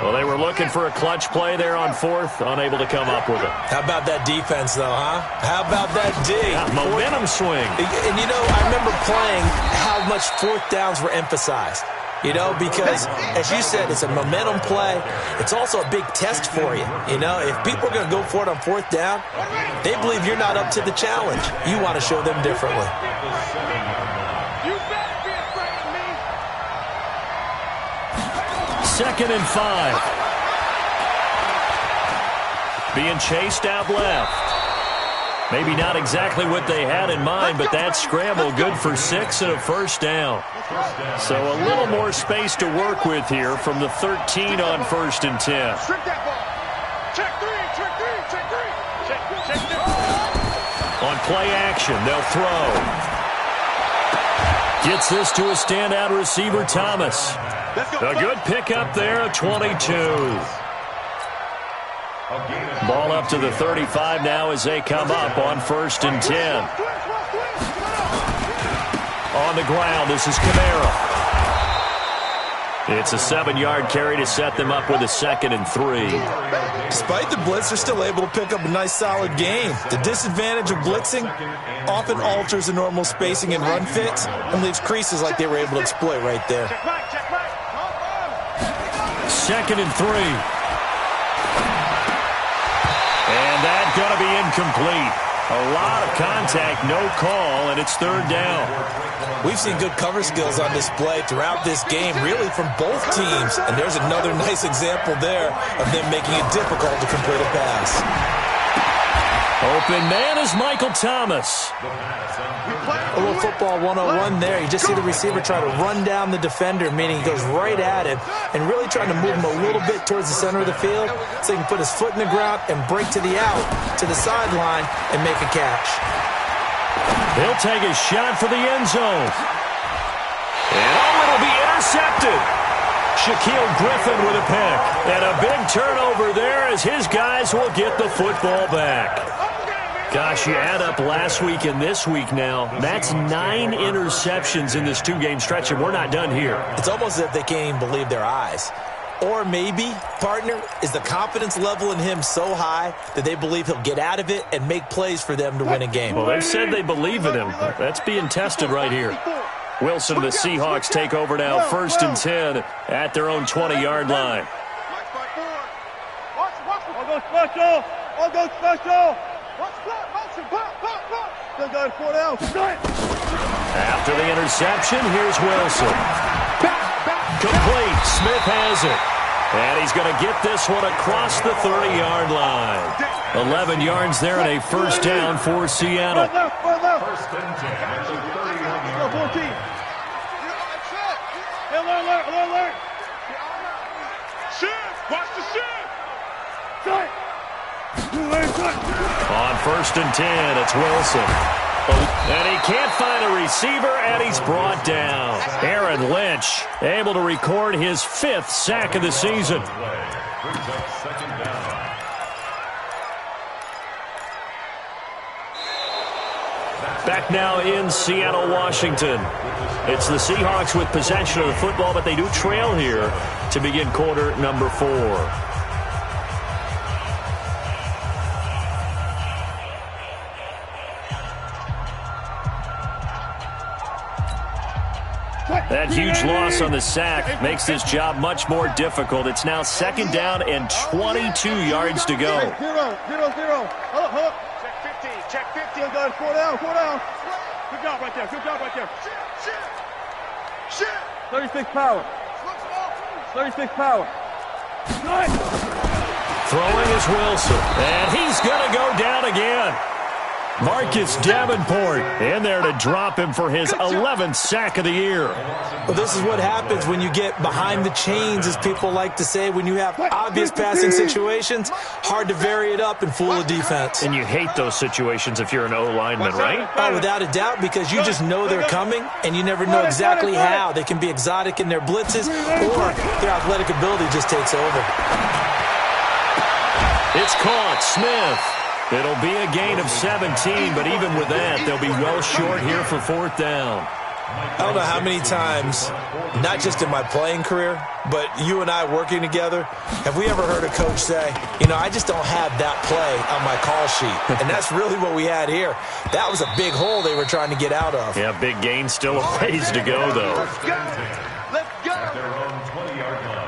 Well, they were looking for a clutch play there on 4th, unable to come up with it. How about that defense, though, huh? How about that D? Yeah, momentum swing. And, you know, I remember playing how much 4th downs were emphasized. You know, because, as you said, it's a momentum play. It's also a big test for you. You know, if people are going to go for it on 4th down, they believe you're not up to the challenge. You want to show them differently. You better be afraid of me. 2nd and 5. Being chased out left. Maybe not exactly what they had in mind, but that scramble good for 6 and a first down. So a little more space to work with here from the 13 on 1st and 10. Trick that ball. Check 3. On play action, they'll throw. Gets this to a standout receiver, Thomas. A good pickup there, a 22. Ball up to the 35 now as they come up on 1st and 10. On the ground, this is Kamara. It's a 7-yard carry to set them up with a 2nd and 3. Despite the blitz, they're still able to pick up a nice, solid gain. The disadvantage of blitzing often alters the normal spacing and run fits and leaves creases like they were able to exploit right there. 2nd and 3. And that's going to be incomplete. A lot of contact, no call, and it's 3rd down. We've seen good cover skills on display throughout this game, really from both teams. And there's another nice example there of them making it difficult to complete a pass. Open man is Michael Thomas. A little football 101 there. You just see the receiver try to run down the defender, meaning he goes right at him and really trying to move him a little bit towards the center of the field so he can put his foot in the ground and break to the out, to the sideline, and make a catch. He'll take a shot for the end zone. And it'll be intercepted. Shaquille Griffin with a pick. And a big turnover there as his guys will get the football back. Gosh, you add up last week and this week now. That's 9 interceptions in this 2-game stretch, and we're not done here. It's almost as if they can't even believe their eyes. Or maybe, partner, is the confidence level in him so high that they believe he'll get out of it and make plays for them to win a game. Well, they've said they believe in him. That's being tested right here. Wilson and the Seahawks take over now, 1st and 10 at their own 20-yard line. I'll go special. After the interception, here's Wilson. Complete. Smith has it. And he's going to get this one across the 30-yard line. 11 yards there and a first down for Seattle. 1st and 10 at the 31-yard line. Alert. Shift. Watch the shift. On 1st and 10, it's Wilson. And he can't find a receiver, and he's brought down. Aaron Lynch able to record his 5th sack of the season. Back now in Seattle, Washington. It's the Seahawks with possession of the football, but they do trail here to begin quarter number 4. That huge loss on the sack makes this job much more difficult. It's now 2nd down and 22 yards to go. 0, 0, 0. Hold up. Check 50. Guys, 4 down. Good job right there. 36 power. 36 power. Throwing is Wilson, and he's going to go down again. Marcus Davenport in there to drop him for his 11th sack of the year. Well, this is what happens when you get behind the chains, as people like to say. When you have obvious passing situations, hard to vary it up and fool the defense. And you hate those situations if you're an O-lineman, right? Oh, without a doubt, because you just know they're coming, and you never know exactly how. They can be exotic in their blitzes, or their athletic ability just takes over. It's caught. Smith. It'll be a gain of 17, but even with that, they'll be well short here for 4th down. I don't know how many times, not just in my playing career, but you and I working together, have we ever heard a coach say, I just don't have that play on my call sheet. And that's really what we had here. That was a big hole they were trying to get out of. Yeah, big gain, still a ways to go, though. Let's go. At their own 20-yard line.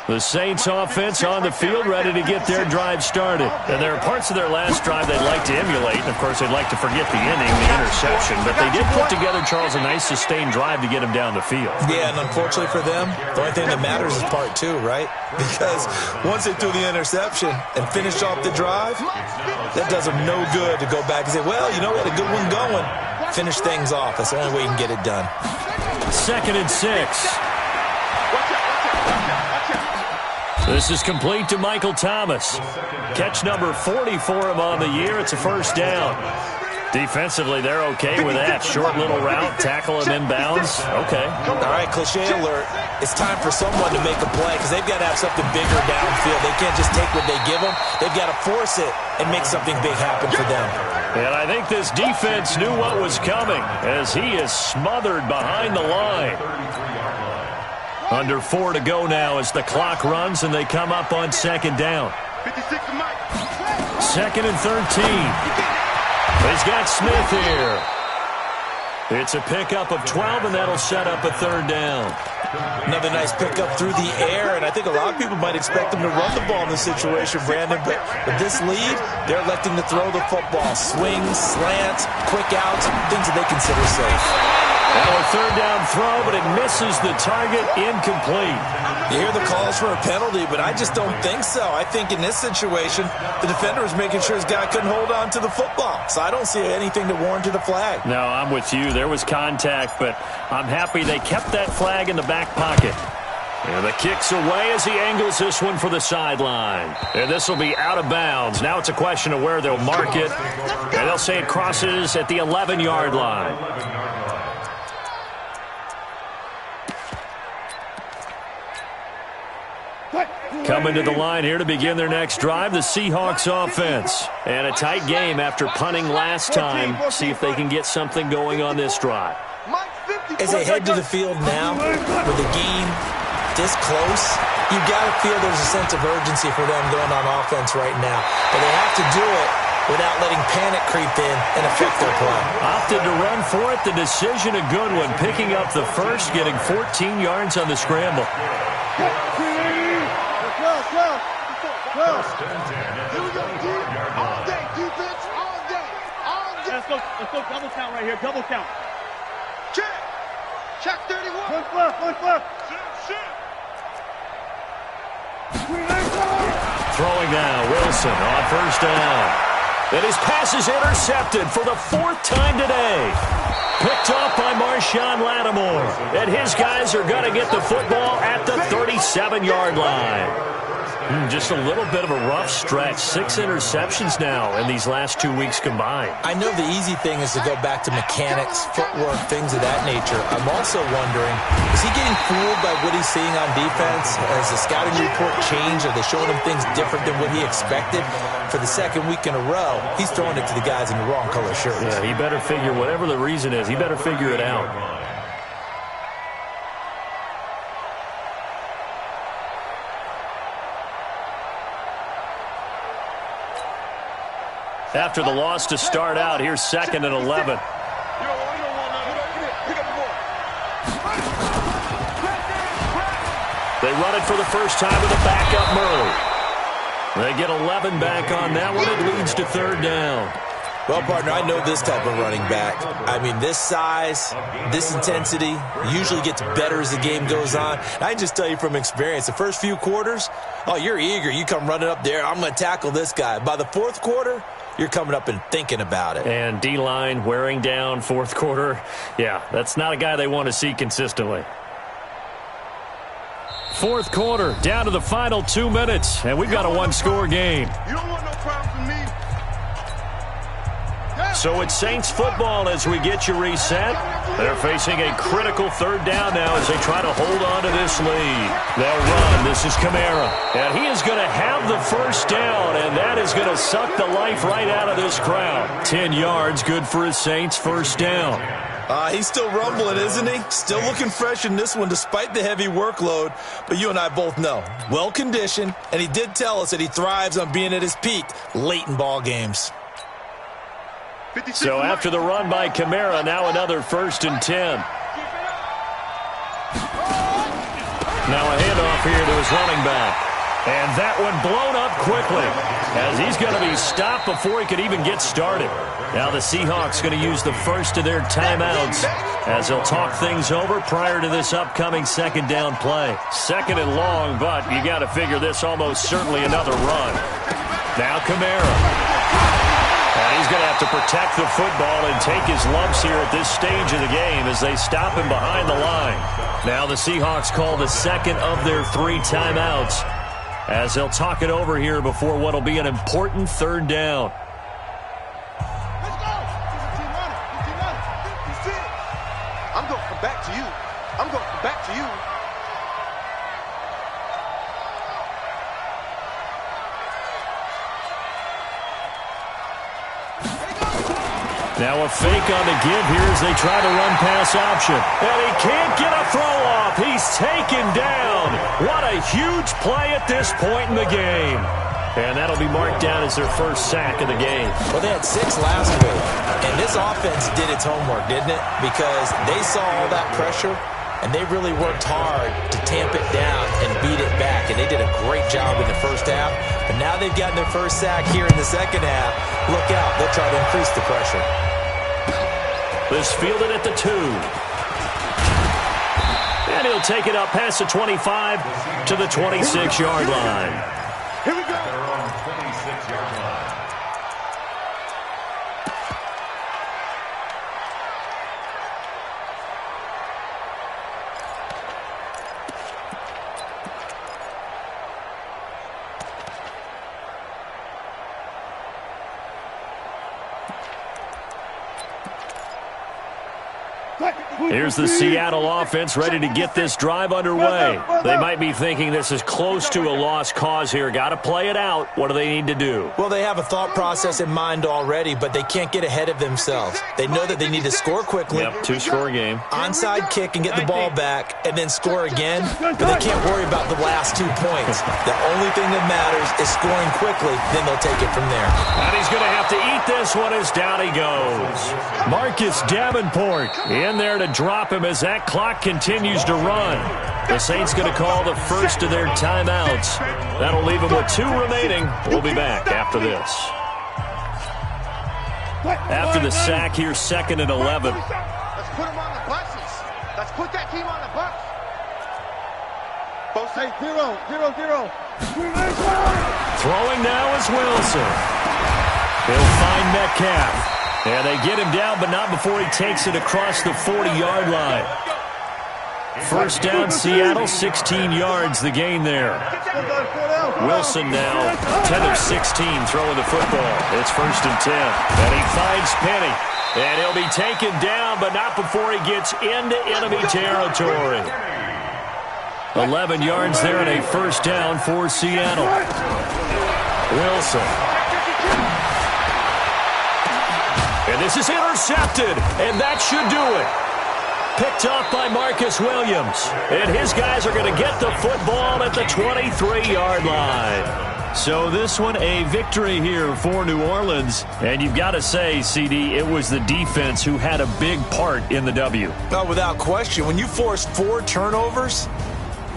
The Saints offense on the field, ready to get their drive started. And there are parts of their last drive they'd like to emulate. And, of course, they'd like to forget the inning, the interception. But they did put together, Charles, a nice sustained drive to get him down the field. Yeah, and unfortunately for them, the only thing that matters is part 2, right? Because once they threw the interception and finished off the drive, that does them no good to go back and say, well, we had a good one going. Finish things off. That's the only way you can get it done. 2nd and 6. This is complete to Michael Thomas. Catch number 40 for him on the year. It's a 1st down. Defensively, they're okay with that. Short little route, tackle him inbounds. Okay. All right, cliche alert. It's time for someone to make a play because they've got to have something bigger downfield. They can't just take what they give them. They've got to force it and make something big happen for them. And I think this defense knew what was coming as he is smothered behind the line. Under 4 to go now as the clock runs and they come up on 2nd down. 2nd and 13. He's got Smith here. It's a pickup of 12, and that'll set up a 3rd down. Another nice pickup through the air, and I think a lot of people might expect them to run the ball in this situation, Brandon, but with this lead, they're electing to throw the football. Swings, slants, quick outs, things that they consider safe. Now a 3rd down throw, but it misses the target, incomplete. You hear the calls for a penalty, but I just don't think so. I think in this situation, the defender was making sure his guy couldn't hold on to the football. So I don't see anything to warrant a flag. No, I'm with you. There was contact, but I'm happy they kept that flag in the back pocket. And the kick's away as he angles this one for the sideline. And this will be out of bounds. Now it's a question of where they'll mark it. And they'll say it crosses at the 11-yard line. Coming to the line here to begin their next drive, the Seahawks offense. And a tight game after punting last time. See if they can get something going on this drive. As they head to the field now, with the game this close, you got to feel there's a sense of urgency for them going on offense right now. But they have to do it without letting panic creep in and affect their play. Opted to run for it. The decision a good one. Picking up the first, getting 14 yards on the scramble. Here we go, D. All day, defense, all day, all day. Let's go double count right here, double count. Check 31. One flip. Throwing now, Wilson on 1st down. And his pass is intercepted for the 4th time today. Picked off by Marshawn Lattimore. And his guys are going to get the football at the 37-yard line. Just a little bit of a rough stretch. 6 interceptions now in these last 2 weeks combined. I know the easy thing is to go back to mechanics, footwork, things of that nature. I'm also wondering, is he getting fooled by what he's seeing on defense? Has the scouting report changed? Are they showing him things different than what he expected? For the 2nd week in a row, he's throwing it to the guys in the wrong color shirts. Yeah, he better figure, whatever the reason is, he better figure it out. After the loss to start out, here's 2nd and 11. They run it for the first time with a backup Murray. They get 11 back on that one. It leads to 3rd down. Well, partner, I know this type of running back. I mean, this size, this intensity usually gets better as the game goes on. I can just tell you from experience, the first few quarters, oh, you're eager. You come running up there, I'm going to tackle this guy. By the 4th quarter, you're coming up and thinking about it. And D-line wearing down 4th quarter. Yeah, that's not a guy they want to see consistently. 4th quarter, down to the final 2 minutes, and we've got a 1-score game. You don't want no problem from me. So it's Saints football as we get you reset. They're facing a critical 3rd down now as they try to hold on to this lead. They'll run. This is Kamara. And he is going to have the 1st down, and that is going to suck the life right out of this crowd. 10 yards, good for his Saints 1st down. He's still rumbling, isn't he? Still looking fresh in this one despite the heavy workload. But you and I both know, well-conditioned, and he did tell us that he thrives on being at his peak late in ball games. So after the run by Kamara, now another 1st and 10. Now a handoff here to his running back. And that one blown up quickly as he's going to be stopped before he could even get started. Now the Seahawks going to use the first of their timeouts as they'll talk things over prior to this upcoming 2nd down play. 2nd and long, but you got to figure this almost certainly another run. Now Kamara. And he's going to have to protect the football and take his lumps here at this stage of the game as they stop him behind the line. Now the Seahawks call the 2nd of their 3 timeouts as they'll talk it over here before what will be an important 3rd down. Let's go. I'm going to come back to you. I'm going to come back to you. Now a fake on the give here as they try to run pass option. And he can't get a throw off. He's taken down. What a huge play at this point in the game. And that'll be marked down as their 1st sack of the game. Well, they had 6 last week. And this offense did its homework, didn't it? Because they saw all that pressure, and they really worked hard to tamp it down and beat it back. And they did a great job in the 1st half. But now they've gotten their 1st sack here in the 2nd half. Look out. They'll try to increase the pressure. This fielded at the 2. And he'll take it up past the 25 to the 26-yard line. Here we go. Their own 26-yard line. Here's the Seattle offense ready to get this drive underway. They might be thinking this is close to a lost cause here. Got to play it out. What do they need to do? Well, they have a thought process in mind already, but they can't get ahead of themselves. They know that they need to score quickly. Yep, 2-score game. Onside kick and get the ball back, and then score again. But they can't worry about the last 2 points. The only thing that matters is scoring quickly. Then they'll take it from there. And he's going to have to eat this one as down he goes. Marcus Davenport in there to drop him as that clock continues to run. The Saints going to call the first of their timeouts. That'll leave them with 2 remaining. We'll be back after this. After the sack, here's 2nd and 11. Let's put them on the buses. Let's put that team on the bus. Both say 0, 0, 0. Throwing now is Wilson. He'll find Metcalf. And they get him down, but not before he takes it across the 40-yard line. First down, Seattle, 16 yards the gain there. Wilson now 10 of 16 throwing the football. It's 1st and 10. And he finds Penny. And he'll be taken down, but not before he gets into enemy territory. 11 yards there and a first down for Seattle. Wilson. And this is intercepted, and that should do it. Picked off by Marcus Williams. And his guys are going to get the football at the 23-yard line. So this one a victory here for New Orleans. And you've got to say, CD, it was the defense who had a big part in the W. No, without question. When you force 4 turnovers,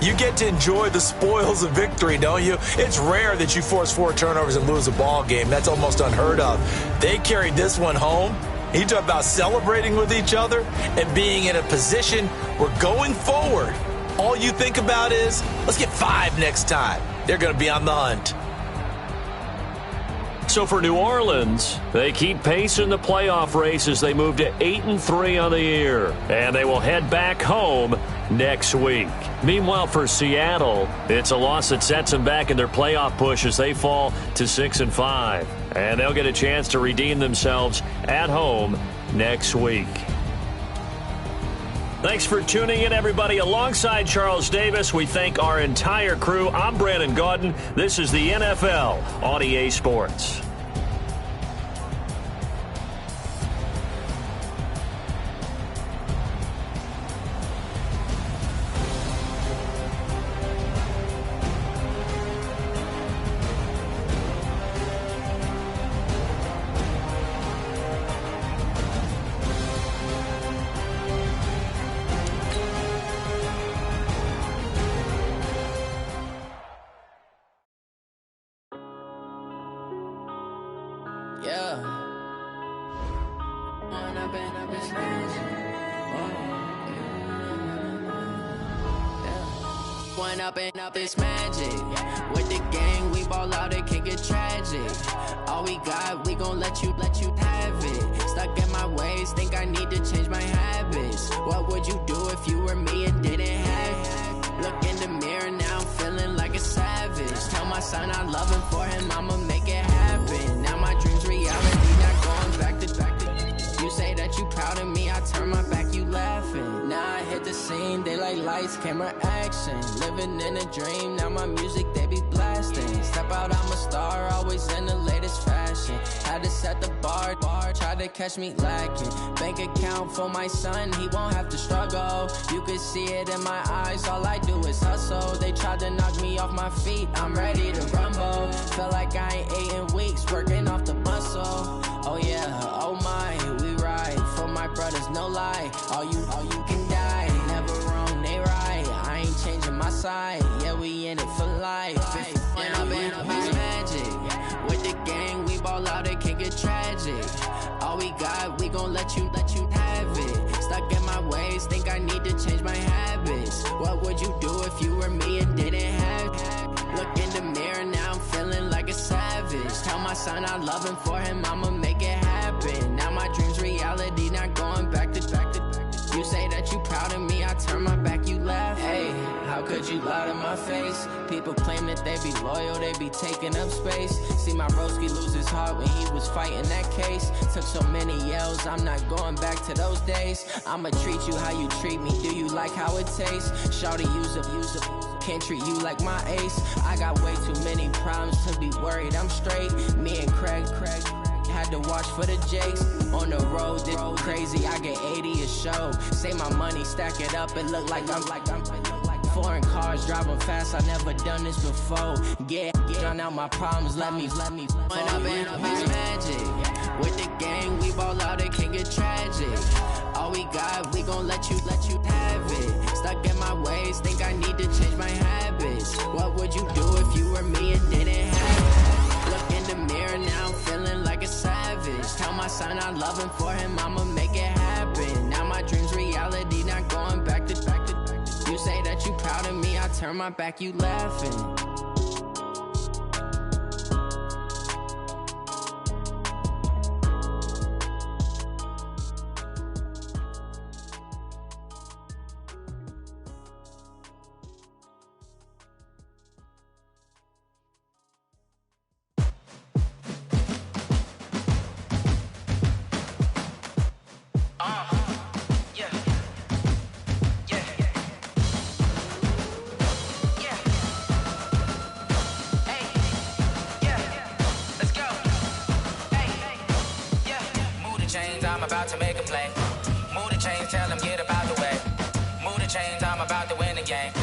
you get to enjoy the spoils of victory, don't you? It's rare that you force 4 turnovers and lose a ball game. That's almost unheard of. They carried this one home. You talk about celebrating with each other and being in a position where going forward, all you think about is, let's get 5 next time. They're going to be on the hunt. So for New Orleans, they keep pace in the playoff race as they move to 8-3 on the year. And they will head back home next week. Meanwhile, for Seattle, it's a loss that sets them back in their playoff push as they fall to 6-5. And they'll get a chance to redeem themselves at home next week. Thanks for tuning in, everybody. Alongside Charles Davis, we thank our entire crew. I'm Brandon Gaudin. This is the NFL on EA Sports. Up this magic with the gang, we ball out, it can get tragic. All we got, we gon' let you have it. Stuck in my ways, think I need to change my habits. What would you do if you were me and didn't have it? Look in the mirror now, I'm feeling like a savage. Tell my son I love him, for him I'ma make it happen. Now my dreams reality, not going back to. You say that you proud of me, I turn my back, you laughing. Now I hit the scene, they like lights, camera, action. Living in a dream, now my music they be blasting. Step out, I'm a star, always in the latest fashion. Had to set the bar, try to catch me lacking. Bank account for my son, he won't have to struggle. You could see it in my eyes, all I do is hustle. They tried to knock me off my feet, I'm ready to rumble. Feel like I ain't ate in weeks, working off the muscle. Oh yeah, oh my, we ride for my brothers, no lie. All you can die, never wrong, they right. I ain't changing my side, yeah, we in it for life. When I've been up is magic. With the gang, we ball out, it can get tragic. All we got, we gon' let you have it. Stuck in my ways, think I need to change my habits. What would you do if you were me and didn't have it? Look in the mirror now, I'm feeling like a savage. Tell my son I love him, for him I'ma make it happen. Now my dreams reality, not going back to. You say that you proud of me, I turn my back, you laugh. Hey, how could you lie to my face? People claim that they be loyal, they be taking up space. See my broski lose his heart when he was fighting that case. Took so many yells, I'm not going back to those days. I'ma treat you how you treat me, do you like how it tastes? Shawty, use up, can't treat you like my ace. I got way too many problems to be worried, I'm straight. Me and Craig had to watch for the Jakes. On the road, this crazy, I get 80 a show. Say my money, stack it up, it look like I'm foreign cars, driving fast, I never done this before. Get drown out my problems, let me. When I've been up is magic. With the gang, we ball out, it can get tragic. All we got, we gon' let you have it. Stuck in my ways, think I need to change my habits. What would you do if you were me and didn't have it? Look in the mirror now, I'm feeling like a savage. Tell my son I love him, for him I'ma make it happen. Now my dreams reality, not going back to. You say that you proud of me, I turn my back, you laughing. about to make a play. Move the chains, tell them get about the way. Move the chains, I'm about to win the game.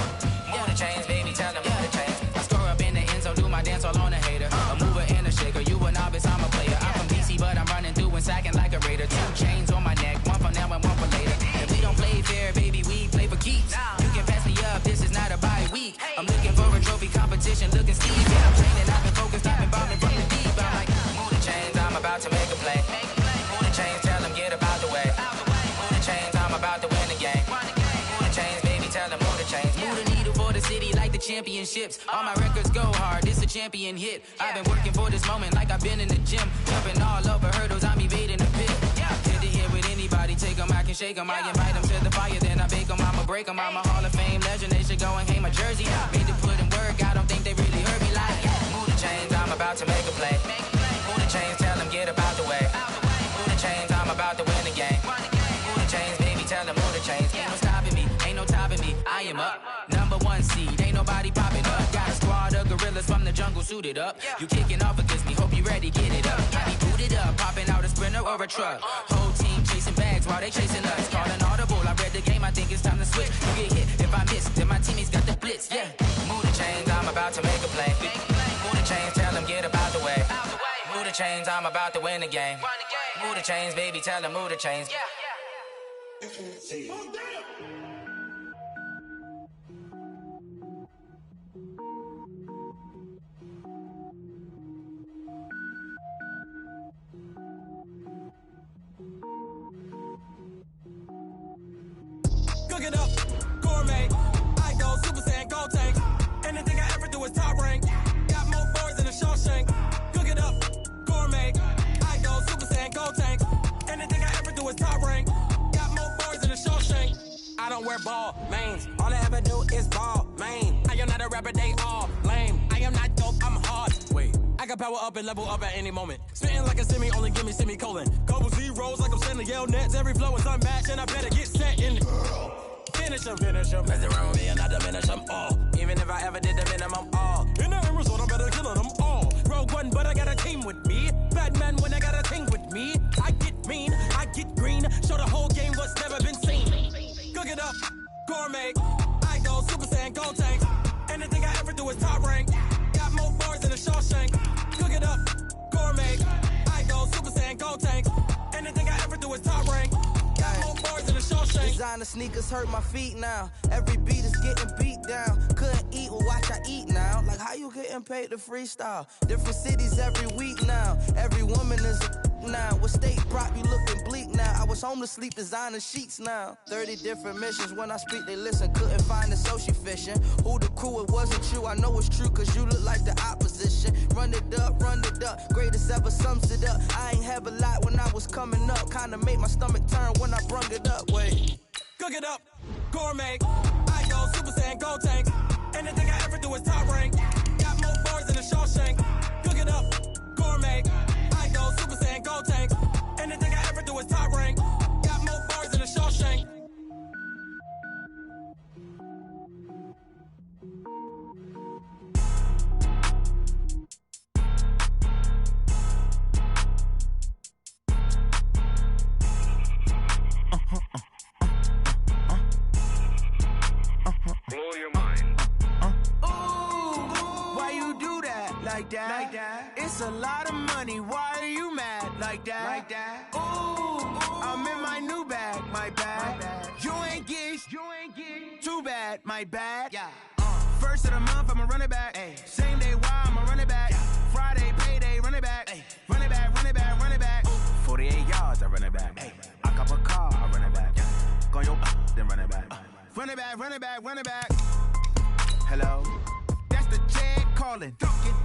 Move the chains, baby, tell them move the chains. I score up in the end zone, do my dance all on a hater. A mover and a shaker, you a novice, I'm a player. I'm from DC, but I'm running through and sacking like a raider. 2 chains on my neck, one for now and one for later. If we don't play fair, baby, we play for keeps. You can pass me up, this is not a bye week. I'm looking for a trophy competition, looking Steve. Yeah, I'm training, I've been focused, I've been bombing from the deep. I'm like, move the chains, I'm about to make a play. Move the chains, tell them get about the way. Move the chains, I'm about to win the game. Move the chains, baby, tell them move the chains. Move the needle for the city like the championships. All my records go hard, this a champion hit. I've been working for this moment like I've been in the gym. Jumping all over hurdles, I'm evading the pit. Hit to hit with anybody, take them, I can shake them. I invite them to the fire, then I bake them, I'ma break them. I'm a Hall of Fame legend, they should go and hang my jersey. Made to put in work, I don't think they really heard me like. Move the chains, I'm about to make a play. Move the chains, tell them get about the way. Move the chains, I'm about to win the game. Move the chains, baby, tell them move the chains. Ain't no stopping me, ain't no topping me. I am up, #1 seed, ain't nobody popping up. Got a squad of gorillas from the jungle suited up. You kicking off against me, hope you ready, get it up. I be booted up, popping out a Sprinter or a truck. Whole team chasing bags while they chasing us. Call an audible, I read the game, I think it's time to switch. You get hit, if I miss, then my teammates got the blitz, yeah. Move the chains, I'm about to make a play. Move the chains, tell them get about the way. Move the chains, I'm about to win the game. Move the chains, baby, tell them move the chains. Cook it up, gourmet. I go Super Saiyan, gold tank. Anything I ever do is top rank. Got more boards than a Shawshank. Cook it up, gourmet. I go Super Saiyan, gold tank. Anything I ever do is top rank. Got more boards than a Shawshank. I don't wear ball mains. All I ever do is ball main. I am not a rapper, they all lame. I am not dope, I'm hard. Wait, I can power up and level up at any moment. Spitting like a semi, only give me semicolon. Couple zeros like I'm sending yell nets. Every flow is unmatched and I better get set in. Finish them. Mess around with me and I diminish them all. Even if I ever did the minimum all. In the end result, I'm better killing them all. Rogue One, but I got a team with me. Batman when I got a thing with me. I get mean, I get green. Show the whole game what's never been seen. Cook it up, gourmet. I go Super Saiyan, gold tank. Anything I ever do is top rank. Got more bars than a Shawshank. Cook it up, gourmet. I go Super Saiyan, gold tank. Anything I ever do is top rank. Got more bars than a Shawshank. Designer sneakers hurt my feet now. Every beat is getting beat down. Couldn't eat, well watch I eat now. Like how you getting paid to freestyle? Different cities every week now. Every woman is a now. With state prop, you looking bleak now. I was home to sleep, designer sheets now. 30 different missions. When I speak, they listen. Couldn't find it, so she fishing. Who the crew? It wasn't you. I know it's true, cause you look like the opposition. Run it up. Greatest ever sums it up. I ain't have a lot when I was coming up. Kinda made my stomach turn when I brung it up. Wait. Cook it up, gourmet. I go Super Saiyan, gold tank. Anything I ever do is top rank. Got more bars than a Shawshank. Cook it up, gourmet. I go Super Saiyan, gold tank. Anything I ever do is top rank. Got more bars than a Shawshank. Blow your mind. Why you do that? Like that? It's a lot of money. Why are you mad? Like that? Ooh, I'm in my new bag. My bag. You ain't get. Too bad. My bad. Yeah. First of the month, I'ma run it back. Ay. Same day, why I'ma run it back. Friday, payday, run it back. Ay. Run it back. 48 yards, I run it back. Ay. I cop a car, I run it back. Go your then run it back. Run it back. Hello, that's the Jag calling.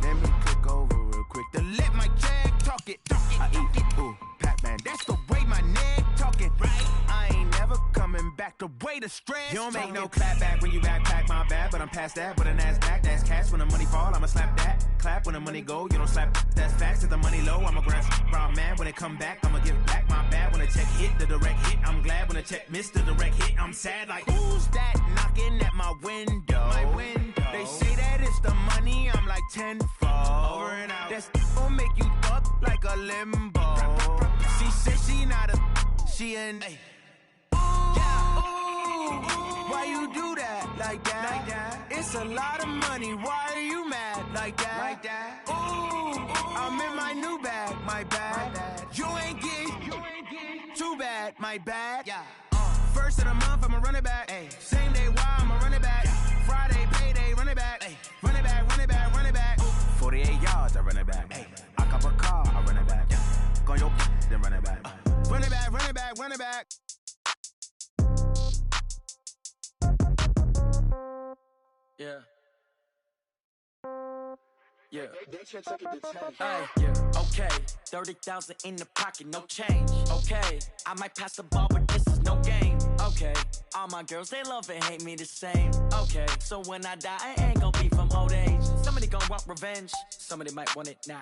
Let me click over real quick to let my Jag talk it. I eat it, ooh, Pac-Man. That's the way my neck talking. Right? I ain't never coming back. The way the stress. You don't make no clap back when you backpack, my bad. But I'm past that. With a NASDAQ, that's cash. When the money fall, I'ma slap that. Clap when the money go, you don't slap. That's facts. If the money low, I'ma grab brown man. When it come back, I'ma give back my bad. When the check hit, the direct hit. I'm glad when the check missed the direct hit. I'm sad like, who's that knocking at my window? They say that it's the money, I'm like tenfold. Over and out. That's gon' make you up like a limbo. She said she not a Gucci and Hey. Ooh, why you do that like that? It's a lot of money. Why are you mad like that? Ooh, I'm in my new bag, my bad. You ain't get too bad, my bad. First of the month, I'ma run it back. Same day, why I'ma run it back. Friday, payday, run it back. Run it back, run it back, run it back. 48 yards, I run it back. I cop a car, I run it back. Go your then run it back. Run it back, run it back, run it back. Yeah. Yeah. Hey, yeah. Okay, 30,000 in the pocket, no change. Okay, I might pass the ball, but this is no game. Okay, all my girls, they love and hate me the same. Okay, so when I die, I ain't gon' be from old age. Somebody gon' want revenge, somebody might want it now.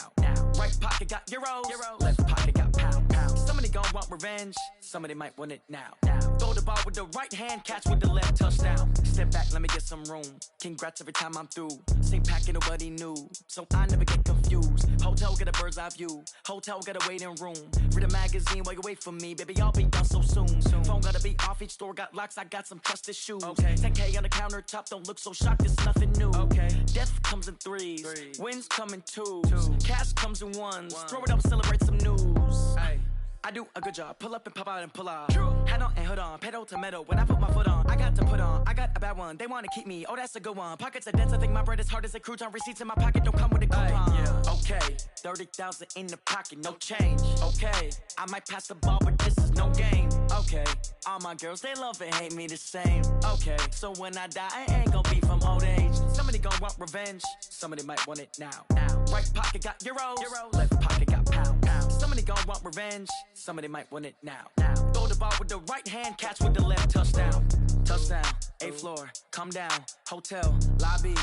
Right pocket got euros, left pocket got pound. Somebody gon' want revenge, somebody might want it now. Throw the ball with the right hand, catch with the left, touchdown. Step back, let me get some room. Congrats every time I'm through. Same packet, nobody knew, so I never get confused. Hotel get a bird's eye view, hotel get a waiting room. Read a magazine while you wait for me, baby, I'll be done so soon. Phone gotta be off, each store got locks, I got some trusted shoes. 10K on the countertop, don't look so shocked, it's nothing new. Death comes in threes, wins come in twos. Cash comes in ones, throw it up, celebrate some news. I do a good job, pull up and pop out and pull out. Hat on and hood on, pedal to metal, when I put my foot on, I got to put on, I got a bad one, they wanna keep me, oh that's a good one. Pockets are dense, I think my bread is hard as a crouton, receipts in my pocket don't come with a coupon. Okay, 30,000 in the pocket, no change. Okay, I might pass the ball, but this is no game. Okay, all my girls, they love and hate me the same. Okay, so when I die, I ain't gon' be from old age. Somebody gon' want revenge, somebody might want it now. Right pocket got euros, left pocket got pound. Somebody gon' want revenge, somebody might want it now. Throw the ball with the right hand, catch with the left, touchdown. Touchdown, 8th floor, come down, hotel, lobby.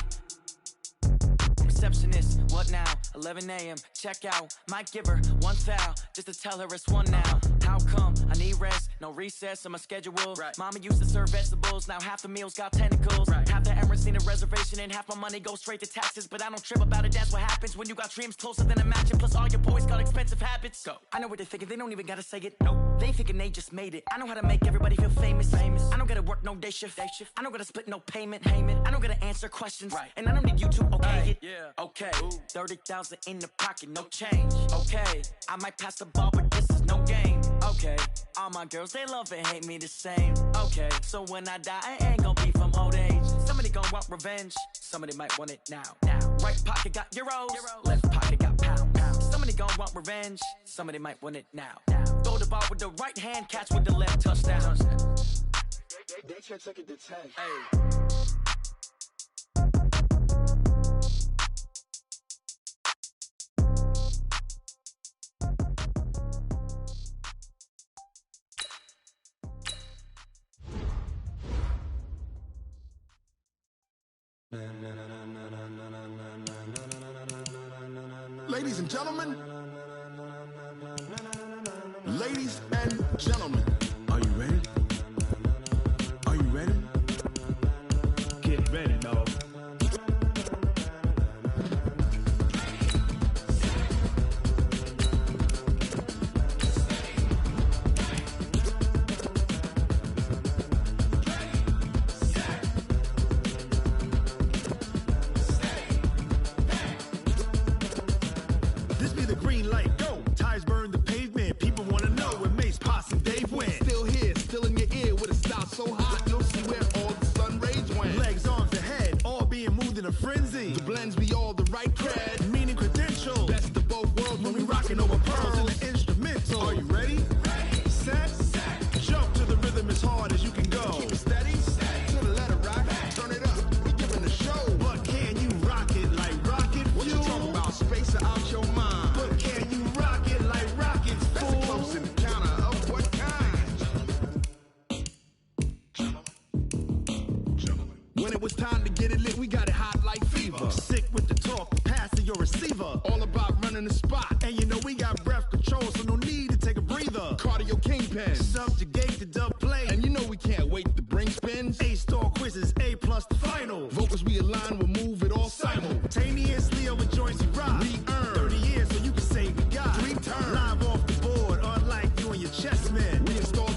Receptionist, what now? 11 a.m., check out. Might give her one foul, just to tell her it's one now. How come? I need rest, no recess in my schedule. Mama used to serve vegetables, now half the meals got tentacles. Half the Emirates need a reservation and half my money goes straight to taxes. But I don't trip about it, that's what happens when you got dreams closer than a matching. Plus all your boys got expensive habits. Go. I know what they're thinking, they don't even gotta say it. Nope. They thinking they just made it. I know how to make everybody feel famous. I don't gotta work no day shift. I don't gotta split no payment. I don't gotta answer questions. And I don't need you to okay it. Okay, 30,000 in the pocket, no change. Okay, I might pass the ball, but this is no game. Okay, all my girls, they love and hate me the same. Okay, so when I die, I ain't gon' be from old age. Somebody gon' want revenge, somebody might want it now. Right pocket got euros, left pocket got pound. Somebody gon' want revenge, somebody might want it now. Throw the ball with the right hand, catch with the left, touchdown. They can't take it to 10. Ladies and gentlemen, ladies and gentlemen, are you ready? Are you ready? Get ready, dog. So hot, you'll see where all the sun rays went. Legs, arms, ahead, all being moved in a frenzy. The blends be all the right cred, meaning credentials. Best of both worlds when we rockin' over pearls in the instrumental. Are you ready? Ready. Set. Jump to the rhythm as hard as you can go. Keep it steady. To the letter rock. Turn it up. We giving the show. But can you rock it like rocket fuel? What you talking about? Space or out your mind? But can you rock it like rockets, fool? That's a close encounter of what kind? When it was time to get it lit, we got it hot like fever. Sick with the talk, pass to your receiver. All about running the spot. And you know we got breath control, so no need to take a breather. Cardio kingpin, subjugate the dub play. And you know we can't wait to bring spins. A-star quizzes, A+ the final. Vocals we align, we'll move it all simultaneously over joints we rock. We earn 30 years so you can say we got 3 turns. Live off the board, unlike you and your chess men. We installed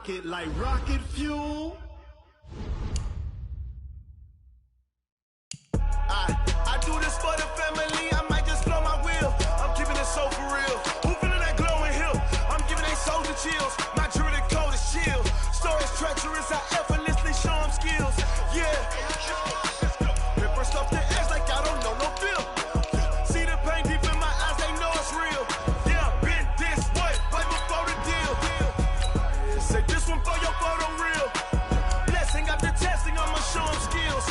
rocket like rocket fuel. I do this for the family, I might just blow my wheel. I'm keeping it so for real. Who feeling that glowing hill? I'm giving they soldier chills. My jewelry code is chill. Stories treacherous, I effortlessly show them skills. Yeah. Ripper stuff the edge like I don't know no feel. See the pain deep in my eyes, they know it's real. Yeah, been this way, right before the deal. Say this one for your photo real. Blessing after testing, I'ma show them skills.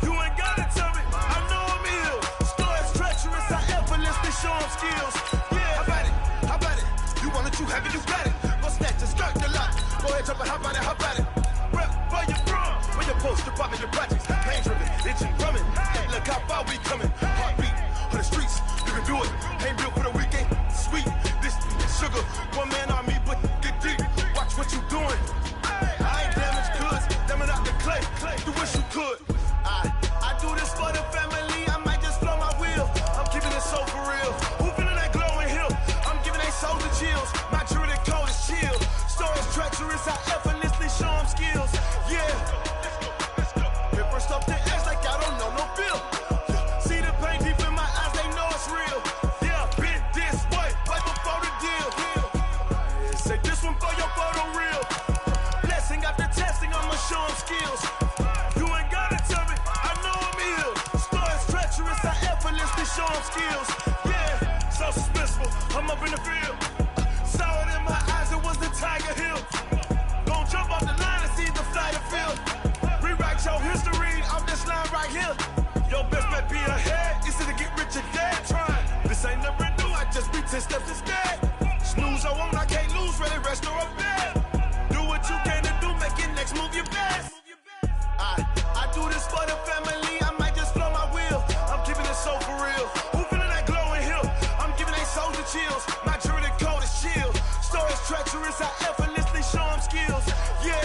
You ain't gotta tell me, I know I'm ill. Stories treacherous, I effortlessly show them skills. Yeah, how about it? You want it, you have it, you got it. Go snatch and skirt the lot. Go ahead, jump it, how about it? Rep where you from? Where you post, you pop in your projects. Pain driven, itching, drumming. Hey, look how far we coming. Heartbeat on the streets, you can do it. Ain't built for the weekend, sweet. This sugar, one man army, but get deep. Watch what you doing. I ain't damaged goods, damn it out the clay. You wish you could. I do this for the family, I might just blow my wheel. I'm keeping it so for real. Who feeling that glowing hill? I'm giving they soldier chills. My jewelry code is chill. Stories treacherous, I effortlessly show them skills. Yeah. Ripper stuff the edge like I don't know no feel. See the pain deep in my eyes, they know it's real. Yeah, been this way, right before the deal. Say this one for your photo real. Blessing after testing, I'ma show them skills. You ain't gotta tell me, I know I'm ill. Stories treacherous, I effortlessly show them skills. Yeah, so suspenseful, I'm up in the field. Saw it in my eyes, it was the Tiger Hill. Gon' jump off the line and see the flight of field. Rewrite your history off this line right here. Your best bet be ahead, easy to get rich or dead. Trying, this ain't never new, I just be 10 steps instead. Snooze I won't, I can't lose, ready, rest or up bed. Do what you can to do, make your next move your best. I do this for the family, I might just blow my wheel. I'm keeping it so for real. Who feeling that glowing hill? I'm giving they soldier chills. My jewelry code is chill. Stories treacherous, I effortlessly show them skills. Yeah.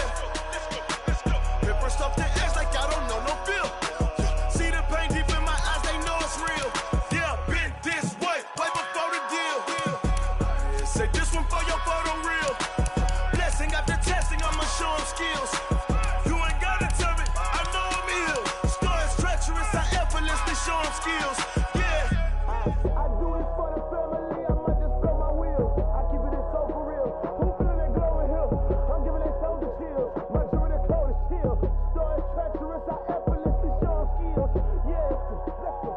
Ripper stuff the edge like I don't know no feel. See the pain deep in my eyes, they know it's real. Yeah, been this way, right before the deal. Say this one for your photo real. Blessing after testing, I'ma show them skills. You ain't gotta tell me, I know I'm ill. Stories treacherous, I effortlessly show them skills. Yeah. I do this for the family, I might just blow my wheel. I keep it so for real. Who feeling that glowing hill? I'm giving they soldier chills. My jewelry code is chill. Stories treacherous, I effortlessly show them skills. Yeah, let's go.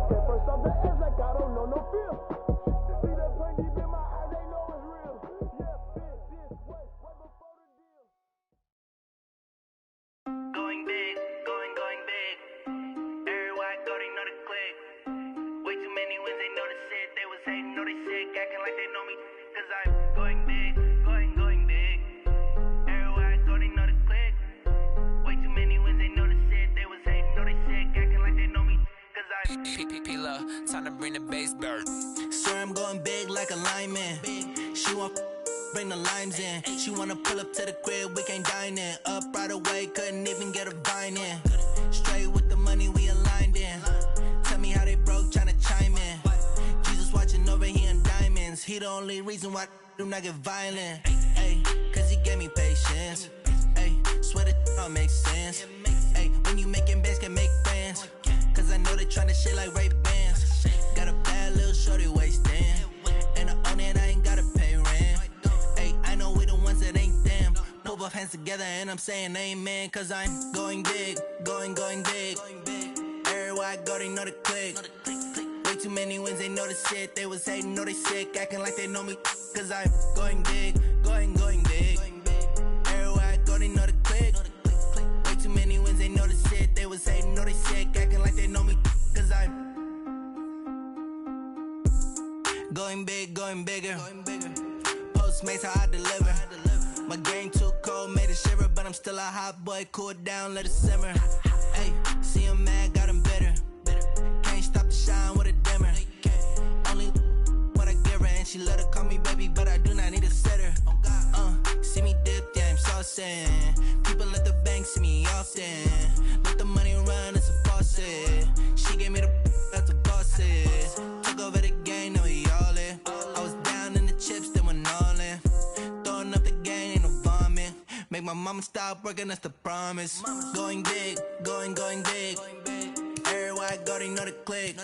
Get first off the edge like I don't know no feel. See that pain deep in my eyes, they know it's real. Yeah, been this way, right before the deal. Going big, going big. Everywhere I go, they know the click. Way too many wins, they know the shit. They was hating, know they sick, acting like they know me. Cause I'm going big, going big. Everywhere I go, they know the click. Way too many wins, they know the shit. They was hating, know they sick, acting like they know me. Cause I'm P-P-P-Love, time to bring the bass bird. Swear I'm going big like a lineman. She want bring the limes in. She wanna pull up to the crib, we can't dine in. Up right away, couldn't even get a vine in. Straight with the money we aligned in. Tell me how they broke, tryna chime in. Jesus watching over here in diamonds. He the only reason why do not get violent. Ay, cause he gave me patience. Ay, swear that all makes sense. Ay, when you making bands, can make friends. Cause I know they tryna shit like Ray-Bans. Got a bad little shorty wasting. And I own it, I ain't gotta pay rent. Ay, I know we the ones that ain't them. Pull both hands together and I'm saying amen. Cause I'm going big, going big. Everywhere I go, they know the click. Way too many wins, they know the shit. They was hating, know they sick, acting like they know me. Cause I'm going big, going big. Everywhere I go, they know the click. Way too many wins, they know the shit. They was hating, know they sick, acting like they know me. Cause I'm going big, going bigger. Postmates how I deliver. My game too cold, made it shiver, but I'm still a hot boy. Cool it down, let it simmer. Hey, see him mad, got him bitter. Can't stop the shine with a dimmer. Only what I give her, and she let her call me baby, but I do not need a sitter. See me dip, yeah, I'm saucing. People at the bank see me often. Let the money run, it's a faucet. She gave me the that's a boss it. Took over the game, now we all in. I was down in the chips, then went all in. Throwing up the game, ain't no vomit. I'ma stop working, that's the promise. Going big, going big. Everywhere I go, they know the click.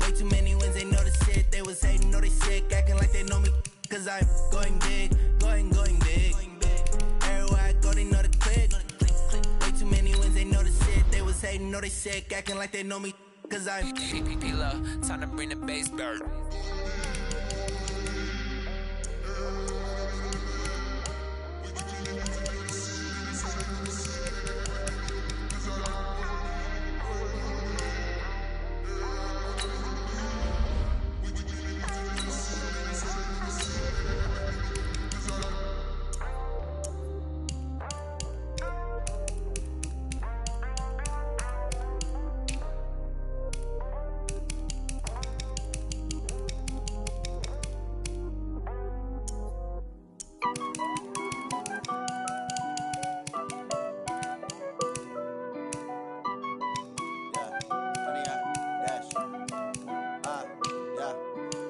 Way too many wins, they know the shit. They was hating, know they sick, acting like they know me. Cause I'm going big, going big. Everywhere I go, they know the click. Way too many wins, they know the shit. They was hating, know they sick, acting like they know me. Cause I'm P-Love, time to bring the bass bird.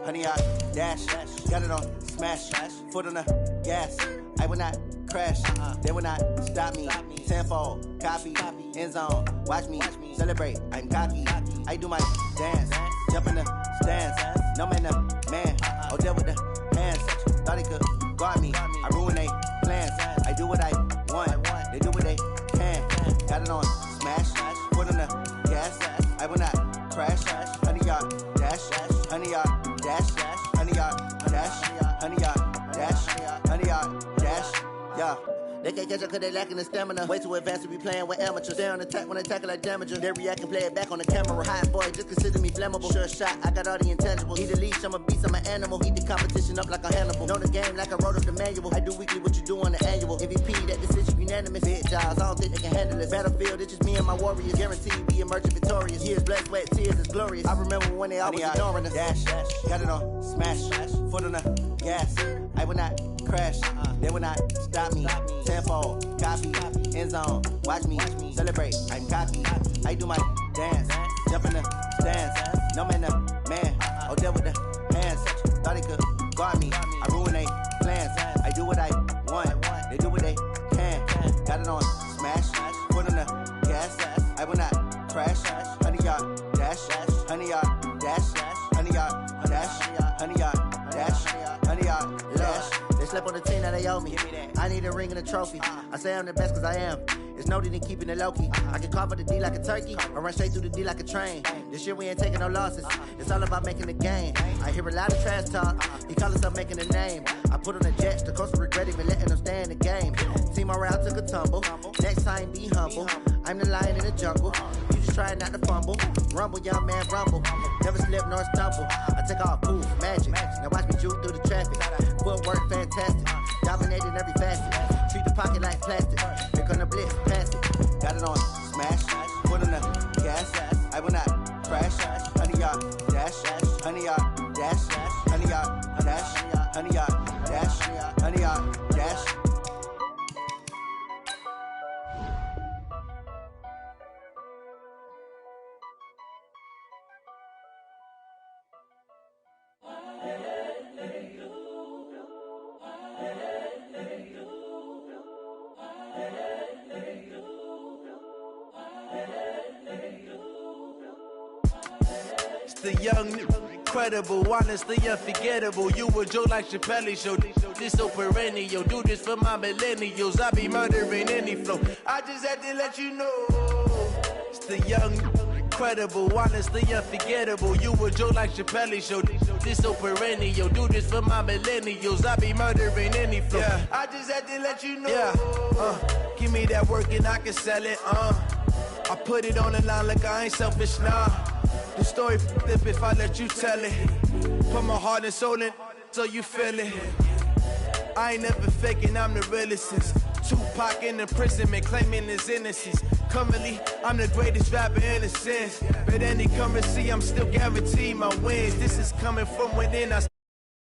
Honey, I dash, got it on smash, foot on the gas. I will not crash, they will not stop me. Tenfold, copy, end zone, watch me celebrate. I'm cocky, I do my dance, jump in the stands. No man, man, oh there with the hands. Thought he could guard me, I ruin they plans. I do what I want, they do what they can. Got it on smash, foot on the gas. I will not crash, honey, y'all dash, honey, y'all dash, honey, y'all dash, honey, y'all dash, honey, y'all dash, yeah. They can't catch up cause they lacking the stamina. Way too advanced to be playing with amateurs. Stay on attack when they tackle like damager. They react and play it back on the camera. Hot boy, just consider me flammable. Sure shot, I got all the intangibles. Need a leash, I'm a beast, I'm an animal. Eat the competition up like a Hannibal. Know the game like I wrote up the manual. I do weekly what you do on the annual. MVP, that decision unanimous. Big jobs, I don't think they can handle this. Battlefield, it's just me and my warriors. Guaranteed we emerging victorious. Years, blood, sweat, tears, it's glorious. I remember when they always ignoring us. Dash, got it on smash, foot on the gas. I will not crash, they will not stop me. Tenfold, copy, end zone, watch me celebrate. I'm cocky, I do my dance, jump in the stands. No man, man, oh there with the hands. Thought he could guard me, I ruin they plans. I do what I want, they do what they can. Got it on smash, foot on the gas. I will not crash, honey, y'all dash, honey, y'all dash, honey, y'all dash, honey, y'all dash, honey, y'all dash. They slept on the team that they owe me. I need a ring and a trophy. I say I'm the best cause I am. It's noted in keeping it low-key. I can carve up the D like a turkey or run straight through the D like a train. This year we ain't taking no losses. It's all about making the game. I hear a lot of trash talk. He call himself making a name. I put on the Jets. The coach will regret even letting them stay in the game. Team morale took a tumble. Next time be humble. I'm the lion in the jungle. You just try not to fumble. Rumble, young man, rumble. Never slip nor stumble. I take off, poof, magic. Now watch me juke through the traffic. Footwork fantastic. Dominating every facet. Treat the pocket like plastic. Here come the blitz, pass it. Got it on smash, foot on the gas. I will not crash. Honey, y'all dash, honey, y'all dash, honey, y'all dash, honey, y'all dash, honey, y'all dash. The young, incredible, honestly unforgettable. You a joke like Chappelle Show. This so perennial. Do this for my millennials. I be murdering any flow. I just had to let you know. It's the young, incredible, honestly unforgettable. You a joke like Chappelle Show. This so perennial. Do this for my millennials. I be murdering any flow. Yeah. I just had to let you know. Yeah. Give me that work and I can sell it. I put it on the line like I ain't selfish, nah. The story flip if I let you tell it. Put my heart and soul in so you feel it. I ain't never faking, I'm the realest since Tupac in imprisonment, claiming his innocence. Currently, I'm the greatest rapper in a sense. But any currency, I'm still guaranteed my wins. This is coming from within.